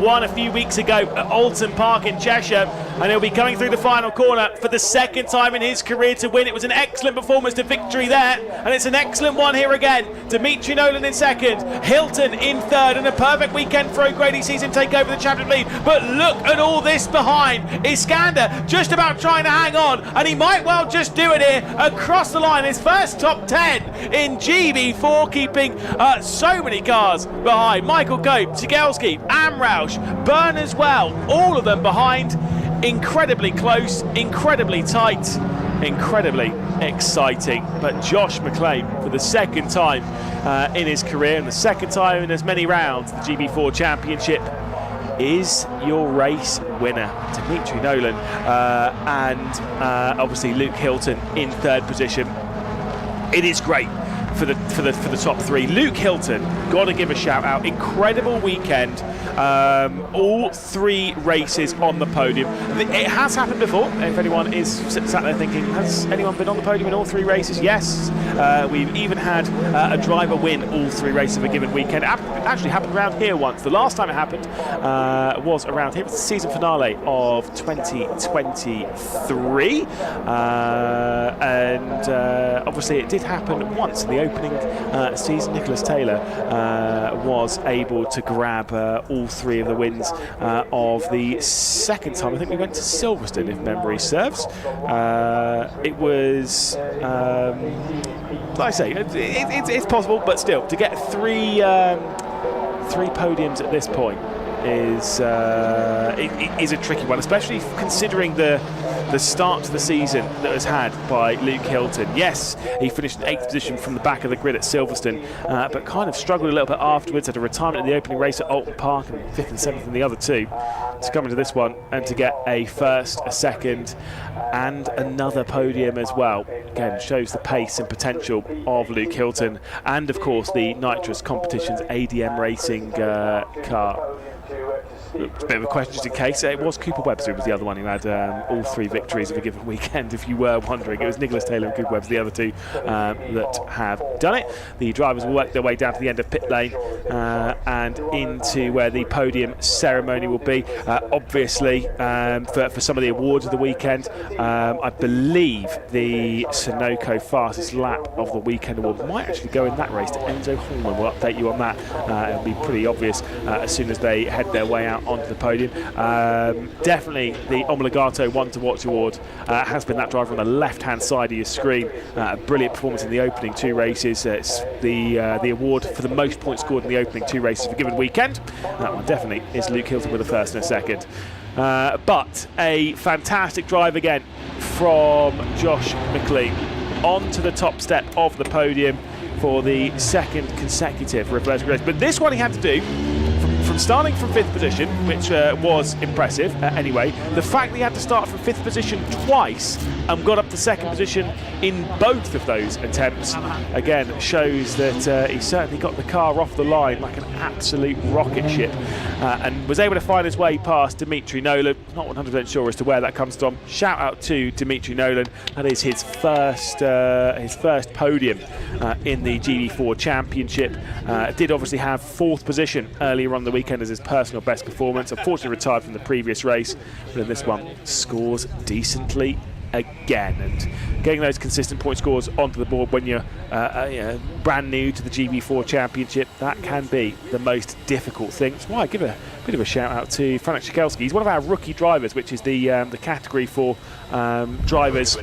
won a few weeks ago at Donington Park in Cheshire, and he'll be coming through the final corner for the 2nd time in his career to win. It was an excellent performance to victory there, and it's an excellent one here again. Dimitri Nolan in 2nd, Hilton in 3rd, and a perfect weekend for O'Grady sees him take over the championship lead. But look at all this behind. Iskander just about trying to hang on, and he might well just do it here across the line. His first top 10 in GB4, keeping so many cars behind. Michael Coe, Shigelski, Amrouche, Byrne as well, all of them behind. Incredibly close, incredibly tight, incredibly exciting. But Josh McLean, for the 2nd time in his career and the 2nd time in as many rounds, the GB4 Championship, is your race winner. Dimitri Nolan and obviously Luke Hilton in 3rd position. It is great for the top 3. Luke Hilton, got to give a shout out. Incredible weekend All 3 races on the podium. It has happened before. If anyone is sat there thinking, has anyone been on the podium in all 3 races? Yes. We've even had a driver win all 3 races of a given weekend. It actually happened around here once. The last time it happened was around here. It was the season finale of 2023. And obviously it did happen once in the opening season. Nicholas Taylor was able to grab all 3 of the wins of the second time. I think we went to Silverstone, if memory serves. It was, like I say, it's possible, but still, to get 3 podiums at this point is a tricky one, especially considering the start to the season that was had by Luke Hilton. Yes, he finished in 8th position from the back of the grid at Silverstone, but kind of struggled a little bit afterwards, had a retirement in the opening race at Alton Park and 5th and 7th in the other 2, to come into this one and to get a 1st, a 2nd and another podium as well. Again, shows the pace and potential of Luke Hilton, and of course the Nitrous Competitions ADM Racing car. It's a bit of a question just in case. It was Cooper Webster who was the other one who had all 3 victories of a given weekend, if you were wondering. It was Nicholas Taylor and Cooper Webster, the other 2 that have done it. The drivers will work their way down to the end of pit lane and into where the podium ceremony will be. Obviously, for some of the awards of the weekend, I believe the Sunoco fastest lap of the weekend award might actually go in that race to Enzo Hallman. We'll update you on that. It'll be pretty obvious as soon as they head their way out onto the podium. Definitely the Omologato One to Watch award has been that driver on the left-hand side of your screen. A brilliant performance in the opening 2 races. It's the award for the most points scored in the opening 2 races of a given weekend. That one definitely is Luke Hilton with a 1st and a 2nd. But a fantastic drive again from Josh McGlade onto the top step of the podium for the 2nd consecutive reverse race. But this one he had to do from starting from 5th position, which was impressive anyway. The fact that he had to start from 5th position twice and got up to 2nd position in both of those attempts, again, shows that he certainly got the car off the line like an absolute rocket ship and was able to find his way past Dimitri Nolan. Not 100% sure as to where that comes from. Shout out to Dimitri Nolan. That is his first podium in the GB4 Championship. Did obviously have 4th position earlier on the weekend as his personal best performance. Unfortunately retired from the previous race, but in this one scores decently again. And getting those consistent point scores onto the board when you're brand new to the GB4 Championship, that can be the most difficult thing. That's why I give a bit of a shout out to Franek Szykelski. He's one of our rookie drivers, which is the category for drivers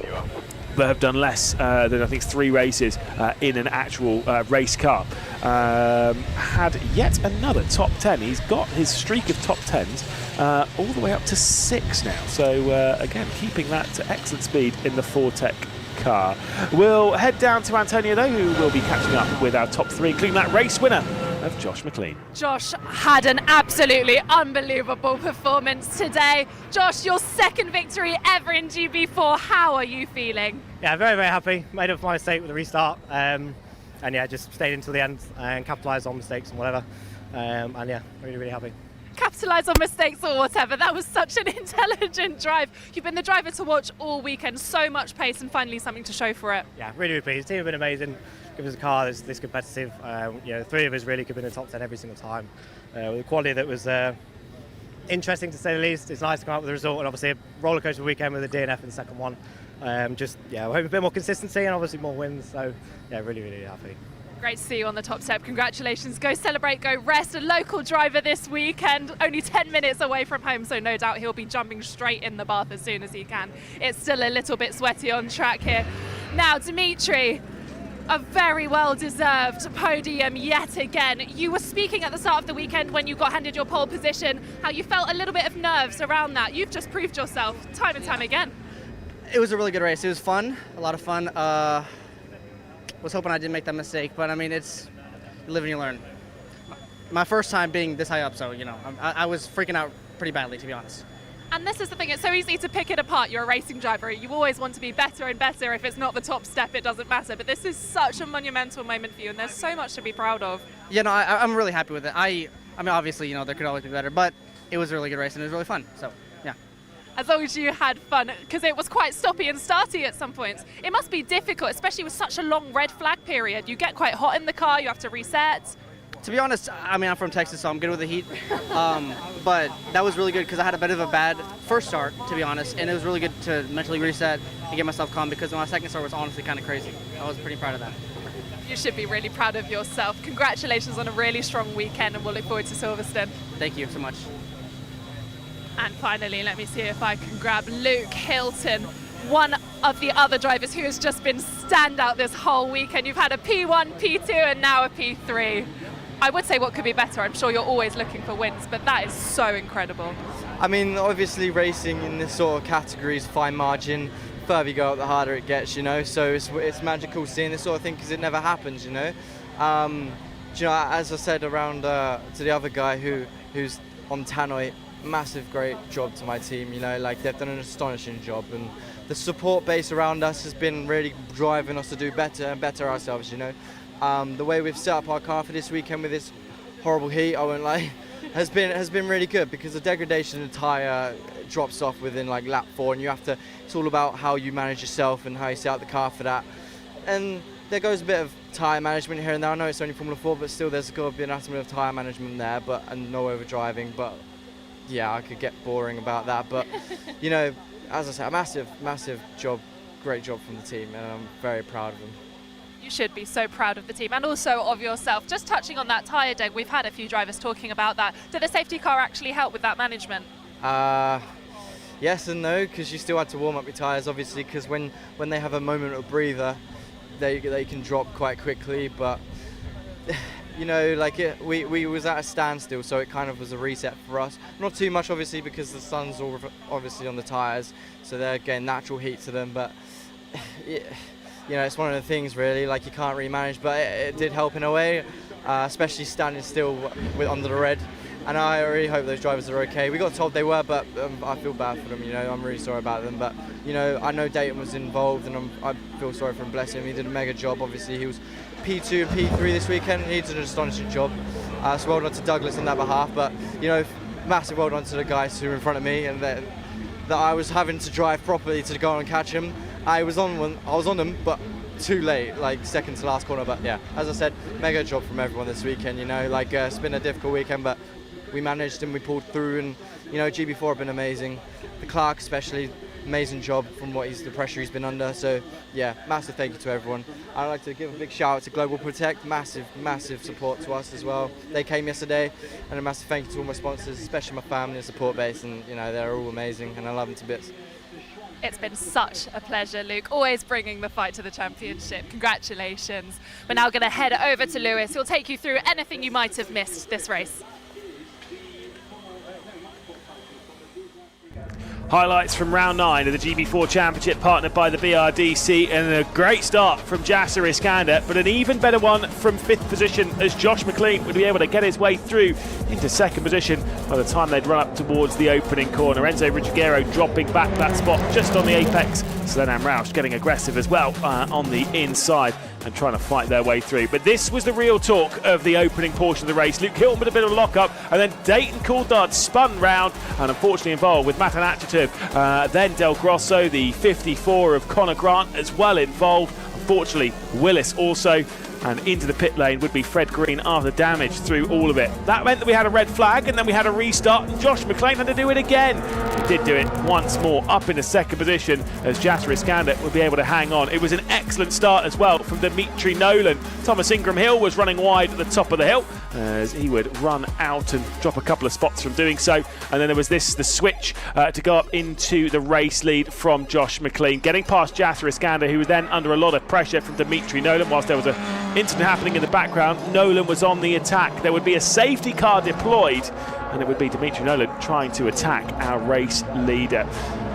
that have done less than I think 3 races in an actual race car. Had yet another top 10. He's got his streak of top 10s all the way up to 6 now. So again, keeping that to excellent speed in the Fortec car. We'll head down to Antonia though, who will be catching up with our top 3, including that race winner of Josh McLean. Josh had an absolutely unbelievable performance today. Josh, your 2nd victory ever in GB4. How are you feeling? Yeah, very, very happy. Made up my mistake with the restart. And yeah, just stayed until the end and capitalised on mistakes and whatever. And yeah, really, really happy. Capitalise on mistakes or whatever. That was such an intelligent drive. You've been the driver to watch all weekend. So much pace and finally something to show for it. Yeah, really, really pleased. The team have been amazing. Give us a car that's this competitive. 3 of us really could be in the top 10 every single time. With a quality that was interesting to say the least. It's nice to come out with a result, and obviously a rollercoaster weekend with a DNF in the second one. We're hoping a bit more consistency and obviously more wins. So yeah, really, really happy. Great to see you on the top step. Congratulations. Go celebrate, go rest. A local driver this weekend, only 10 minutes away from home, so no doubt he'll be jumping straight in the bath as soon as he can. It's still a little bit sweaty on track here. Now, Dimitri, a very well-deserved podium yet again. You were speaking at the start of the weekend when you got handed your pole position, how you felt a little bit of nerves around that. You've just proved yourself time and time again. It was a really good race. It was fun, a lot of fun. Was hoping I didn't make that mistake, but I mean, it's you live and you learn. My first time being this high up, so I was freaking out pretty badly, to be honest. And this is the thing, it's so easy to pick it apart. You're a racing driver, you always want to be better and better. If it's not the top step, it doesn't matter. But this is such a monumental moment for you, and there's so much to be proud of. Yeah, no, I'm really happy with it. I I mean, obviously, you know, there could always be better, but it was a really good race and it was really fun. So, yeah. As long as you had fun, because it was quite stoppy and starty at some points. It must be difficult, especially with such a long red flag period. You get quite hot in the car, you have to reset. To be honest, I mean, I'm from Texas, so I'm good with the heat. But that was really good because I had a bit of a bad first start, to be honest, and it was really good to mentally reset and get myself calm because my second start was honestly kind of crazy. I was pretty proud of that. You should be really proud of yourself. Congratulations on a really strong weekend, and we'll look forward to Silverstone. Thank you so much. And finally, let me see if I can grab Luke Hilton, one of the other drivers who has just been standout this whole weekend. You've had a P1, P2, and now a P3. I would say what could be better. I'm sure you're always looking for wins, but that is so incredible. I mean, obviously racing in this sort of category is fine margin. The further you go up, the harder it gets, you know. So it's magical seeing this sort of thing because it never happens, you know. You know, as I said around to the other guy who's on Tannoy, massive great job to my team, you know, like they've done an astonishing job, and the support base around us has been really driving us to do better and better ourselves, you know. The way we've set up our car for this weekend with this horrible heat, I won't lie, has been really good because the degradation of the tyre drops off within like lap 4, and it's all about how you manage yourself and how you set up the car for that. And there goes a bit of tyre management here and there. I know it's only Formula 4, but still there's got to be an atom of tyre management there, and no overdriving. But yeah, I could get boring about that. But you know, as I said, a massive job, great job from the team, and I'm very proud of them. You should be so proud of the team and also of yourself. Just touching on that tyre deg, we've had a few drivers talking about that. Did the safety car actually help with that management? Yes and no, because you still had to warm up your tyres, obviously, because when they have a moment of breather, they can drop quite quickly. But you know, like we was at a standstill, so it kind of was a reset for us. Not too much, obviously, because the sun's all obviously on the tyres, so they're getting natural heat to them. But you know, it's one of the things really, like you can't really manage, but it did help in a way, especially standing still under the red. And I really hope those drivers are okay. We got told they were, but I feel bad for them, you know, I'm really sorry about them. But, you know, I know Dayton was involved, and I feel sorry for him, bless him. He did a mega job, obviously. He was P2 and P3 this weekend. He did an astonishing job. So well done to Douglas on that behalf. But, you know, massive well done to the guys who were in front of me, and that I was having to drive properly to go and catch him. I was on them, but too late, like second to last corner. But yeah, as I said, mega job from everyone this weekend, you know, like it's been a difficult weekend, but we managed and we pulled through, and you know, GB4 have been amazing. The Clark especially, amazing job from the pressure he's been under. So yeah, massive thank you to everyone. I'd like to give a big shout out to Global Protect, massive support to us as well. They came yesterday, and a massive thank you to all my sponsors, especially my family and support base, and you know, they're all amazing and I love them to bits. It's been such a pleasure, Luke, always bringing the fight to the championship. Congratulations. We're now going to head over to Lewis, who'll take you through anything you might have missed this race. Highlights from round 9 of the GB4 Championship, partnered by the BRDC, and a great start from Jasser Iskander, but an even better one from 5th position as Josh McLean would be able to get his way through into 2nd position by the time they'd run up towards the opening corner. Enzo Ruggiero dropping back that spot just on the apex. Sloan Roush getting aggressive as well on the inside and trying to fight their way through. But this was the real talk of the opening portion of the race. Luke Hilton with a bit of a lock-up, and then Dayton Coulthard spun round and unfortunately involved with Matan Achatev. Then Del Grosso, the 54 of Connor Grant, as well involved. Unfortunately, Willis also. And into the pit lane would be Fred Green after damage through all of it. That meant that we had a red flag, and then we had a restart, and Josh McLean had to do it again. He did do it once more, up into 2nd position as Jasser Iskander would be able to hang on. It was an excellent start as well from Dimitri Nolan. Thomas Ingram Hill was running wide at the top of the hill as he would run out and drop a couple of spots from doing so. And then there was the switch to go up into the race lead from Josh McLean, getting past Jasser Iskander, who was then under a lot of pressure from Dimitri Nolan. Whilst there was a incident happening in the background, Nolan was on the attack. There would be a safety car deployed, and it would be Dimitri Nolan trying to attack our race leader.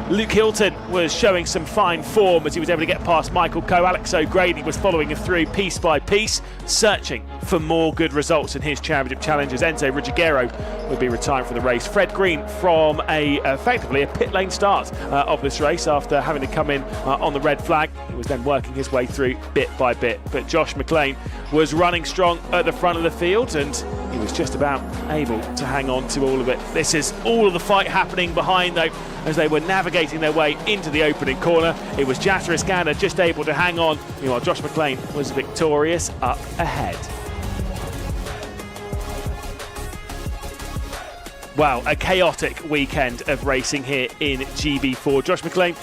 Luke Hilton was showing some fine form as he was able to get past Michael Coe. Alex O'Grady was following him through piece by piece, searching for more good results in his championship challenges. Enzo Ruggiero would be retiring from the race. Fred Green from effectively a pit lane start of this race after having to come in on the red flag. He was then working his way through bit by bit. But Josh McLean was running strong at the front of the field, and he was just about able to hang on to all of it. This is all of the fight happening behind, though, as they were navigating their way into the opening corner. It was Jasser Iskander just able to hang on. Meanwhile, Josh McLean was victorious up ahead. Wow, a chaotic weekend of racing here in GB4. Josh McLean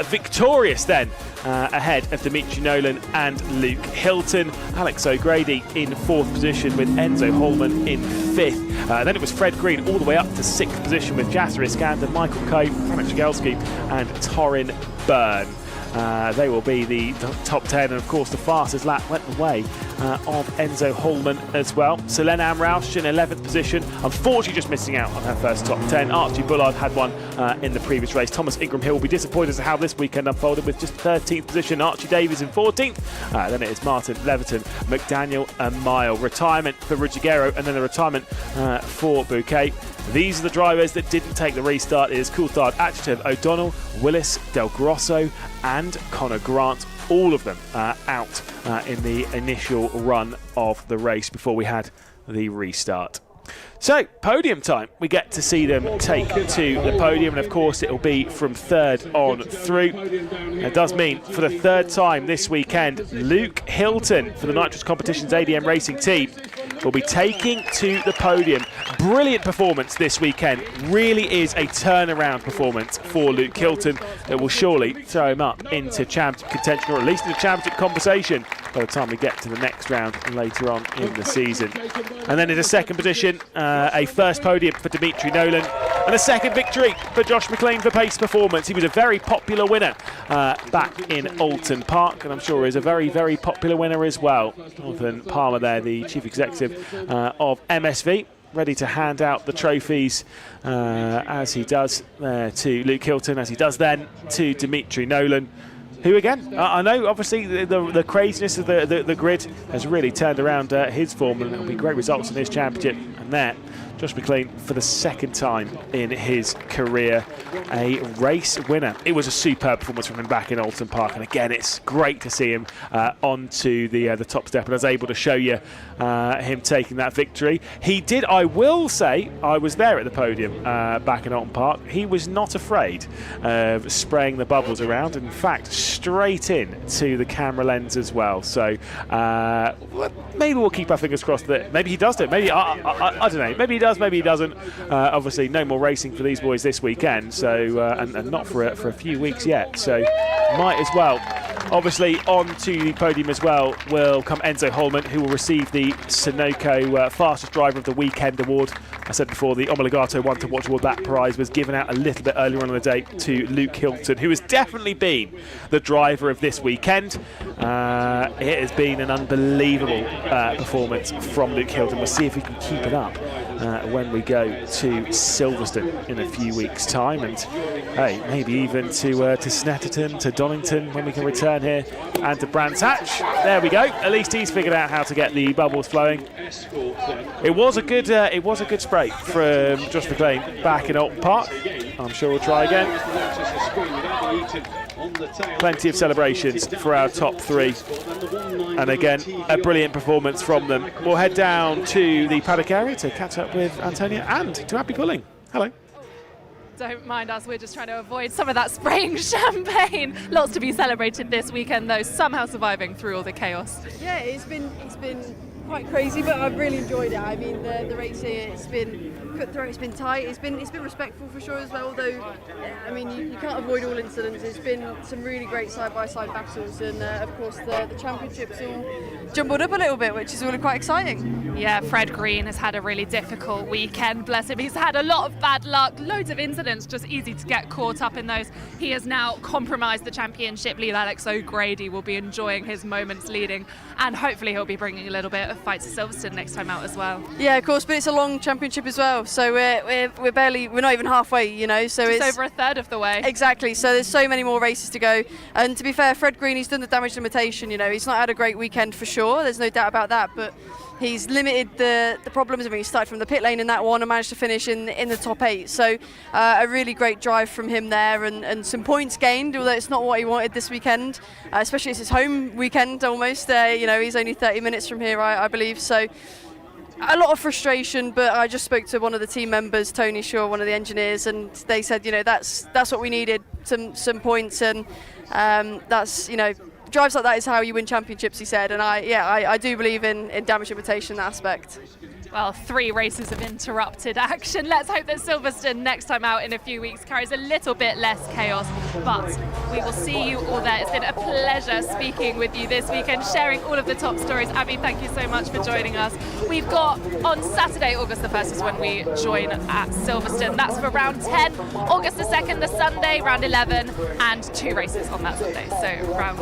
victorious then, ahead of Dimitri Nolan and Luke Hilton. Alex O'Grady in 4th position with Enzo Holman in 5th. Then it was Fred Green all the way up to 6th position with Jasser Iskander, Michael Coe, Pranav Jagelski and Torin Byrne. They will be the top 10, and of course the fastest lap went the way of Enzo Holman as well. Selene Amrouche in 11th position, unfortunately just missing out on her first top 10. Archie Bullard had one in the previous race. Thomas Ingram Hill will be disappointed as to how this weekend unfolded with just 13th position. Archie Davies in 14th. Then it is Martin Leverton, McDaniel and Mile. Retirement for Ruggiero and then the retirement for Bouquet. These are the drivers that didn't take the restart. It is Coulthard, Adjective, O'Donnell, Willis, Del Grosso and Connor Grant. All of them out in the initial run of the race before we had the restart. So, podium time. We get to see them take to the podium, and of course it'll be from 3rd on through. It does mean for the 3rd time this weekend, Luke Hilton for the Nitrous Competitions ADM Racing team will be taking to the podium. Brilliant performance this weekend. Really is a turnaround performance for Luke Hilton that will surely throw him up into championship contention, or at least into championship conversation by the time we get to the next round later on in the season. And then in a 2nd position, a 1st podium for Dimitri Nolan and a 2nd victory for Josh McLean for pace performance. He was a very popular winner back in Alton Park, and I'm sure is a very, very popular winner as well. Jonathan Palmer there, the chief executive of MSV, ready to hand out the trophies as he does to Luke Hilton, as he does then to Dimitri Nolan, who again, I know obviously the craziness of the grid has really turned around his form, and it'll be great results in his championship. And there, Josh McLean for the 2nd time in his career, a race winner. It was a superb performance from him back in Alton Park, and again it's great to see him onto the top step, and I was able to show you him taking that victory. He did, I will say, I was there at the podium back in Alton Park. He was not afraid of spraying the bubbles around, in fact straight in to the camera lens as well. So maybe we'll keep our fingers crossed that maybe he does do it. Maybe I don't know. Maybe he does. Maybe he doesn't. Obviously, no more racing for these boys this weekend. So and not for a few weeks yet. So might as well. Obviously, on to the podium as well will come Enzo Holman, who will receive the Sunoco Fastest Driver of the Weekend award. I said before, the Omologato One to Watch award, that prize was given out a little bit earlier on in the day to Luke Hilton, who has definitely been the driver of this weekend. It has been an unbelievable performance from Luke Hilton. We'll see if we can keep it up when we go to Silverstone in a few weeks' time, and hey, maybe even to Snetterton, to Donington when we can return here, and to Brands Hatch. There we go. At least he's figured out how to get the bubbles flowing. It was a good spray from Josh McLean back in Alton Park. I'm sure we'll try again. Plenty of celebrations for our top 3, and again a brilliant performance from them. We'll head down to the paddock area to catch up with Antonia and to Abbi pulling. Hello. Don't mind us, we're just trying to avoid some of that spraying champagne. Lots to be celebrated this weekend though, somehow surviving through all the chaos. Yeah, it's been quite crazy, but I've really enjoyed it. I mean, the race here, it's been cutthroat, it's been tight, it's been respectful for sure as well, although I mean you can't avoid all incidents. It's been some really great side-by-side battles, and of course the championships all jumbled up a little bit, which is really quite exciting. Yeah, Fred Green has had a really difficult weekend, bless him. He's had a lot of bad luck, loads of incidents, just easy to get caught up in those. He has now compromised the championship lead. Alex O'Grady will be enjoying his moments leading, and hopefully he'll be bringing a little bit of fight to Silverstone next time out as well. Yeah, of course, but it's a long championship as well, so we're not even halfway, you know. So it's over a third of the way. Exactly. So there's so many more races to go, and to be fair, Fred Green, he's done the damage limitation. You know, he's not had a great weekend for sure. There's no doubt about that, but he's limited the problems. I mean, he started from the pit lane in that one and managed to finish in the top 8. So a really great drive from him there, and some points gained, although it's not what he wanted this weekend, especially it's his home weekend almost. You know, he's only 30 minutes from here, I believe. So a lot of frustration, but I just spoke to one of the team members, Tony Shaw, one of the engineers, and they said, that's what we needed, some points, and that's, drives like that is how you win championships, he said, and I do believe in damage limitation aspect. Well, 3 races of interrupted action. Let's hope that Silverstone next time out in a few weeks carries a little bit less chaos, but we will see you all there. It's been a pleasure speaking with you this weekend, sharing all of the top stories. Abbi, thank you so much for joining us. We've got on Saturday, August the 1st is when we join at Silverstone. That's for round 10. August the 2nd, the Sunday, round 11, and 2 races on that Sunday. So rounds.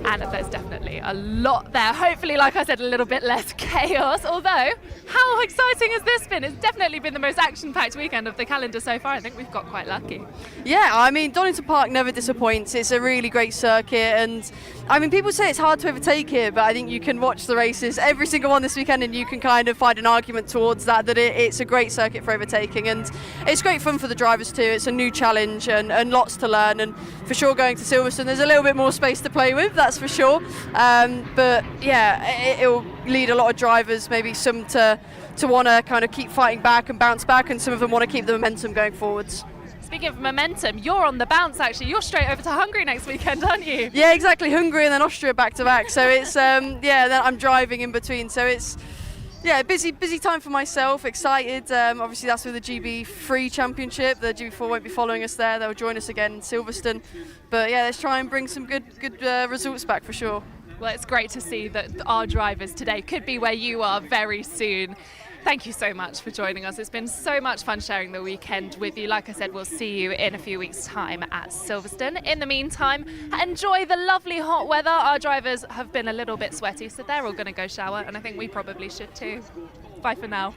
And there's definitely a lot there. Hopefully, like I said, a little bit less chaos, although how exciting has this been? It's definitely been the most action-packed weekend of the calendar so far. I think we've got quite lucky. Yeah, I mean, Donington Park never disappoints. It's a really great circuit, and I mean, people say it's hard to overtake here, but I think you can watch the races, every single one this weekend, and you can kind of find an argument towards that it's a great circuit for overtaking, and it's great fun for the drivers too. It's a new challenge and lots to learn, and for sure going to Silverstone there's a little bit more space to play with, that's for sure. But yeah, it'll lead a lot of drivers, maybe some to want to kind of keep fighting back and bounce back, and some of them want to keep the momentum going forwards. Speaking of momentum, you're on the bounce actually. You're straight over to Hungary next weekend, aren't you? Yeah, exactly. Hungary and then Austria back to back. So it's then I'm driving in between. So it's busy time for myself. Excited. Obviously that's with the GB3 Championship. The GB4 won't be following us there. They'll join us again in Silverstone. But yeah, let's try and bring some good results back for sure. Well, it's great to see that our drivers today could be where you are very soon. Thank you so much for joining us. It's been so much fun sharing the weekend with you. Like I said, we'll see you in a few weeks' time at Silverstone. In the meantime, enjoy the lovely hot weather. Our drivers have been a little bit sweaty, so they're all going to go shower, and I think we probably should too. Bye for now.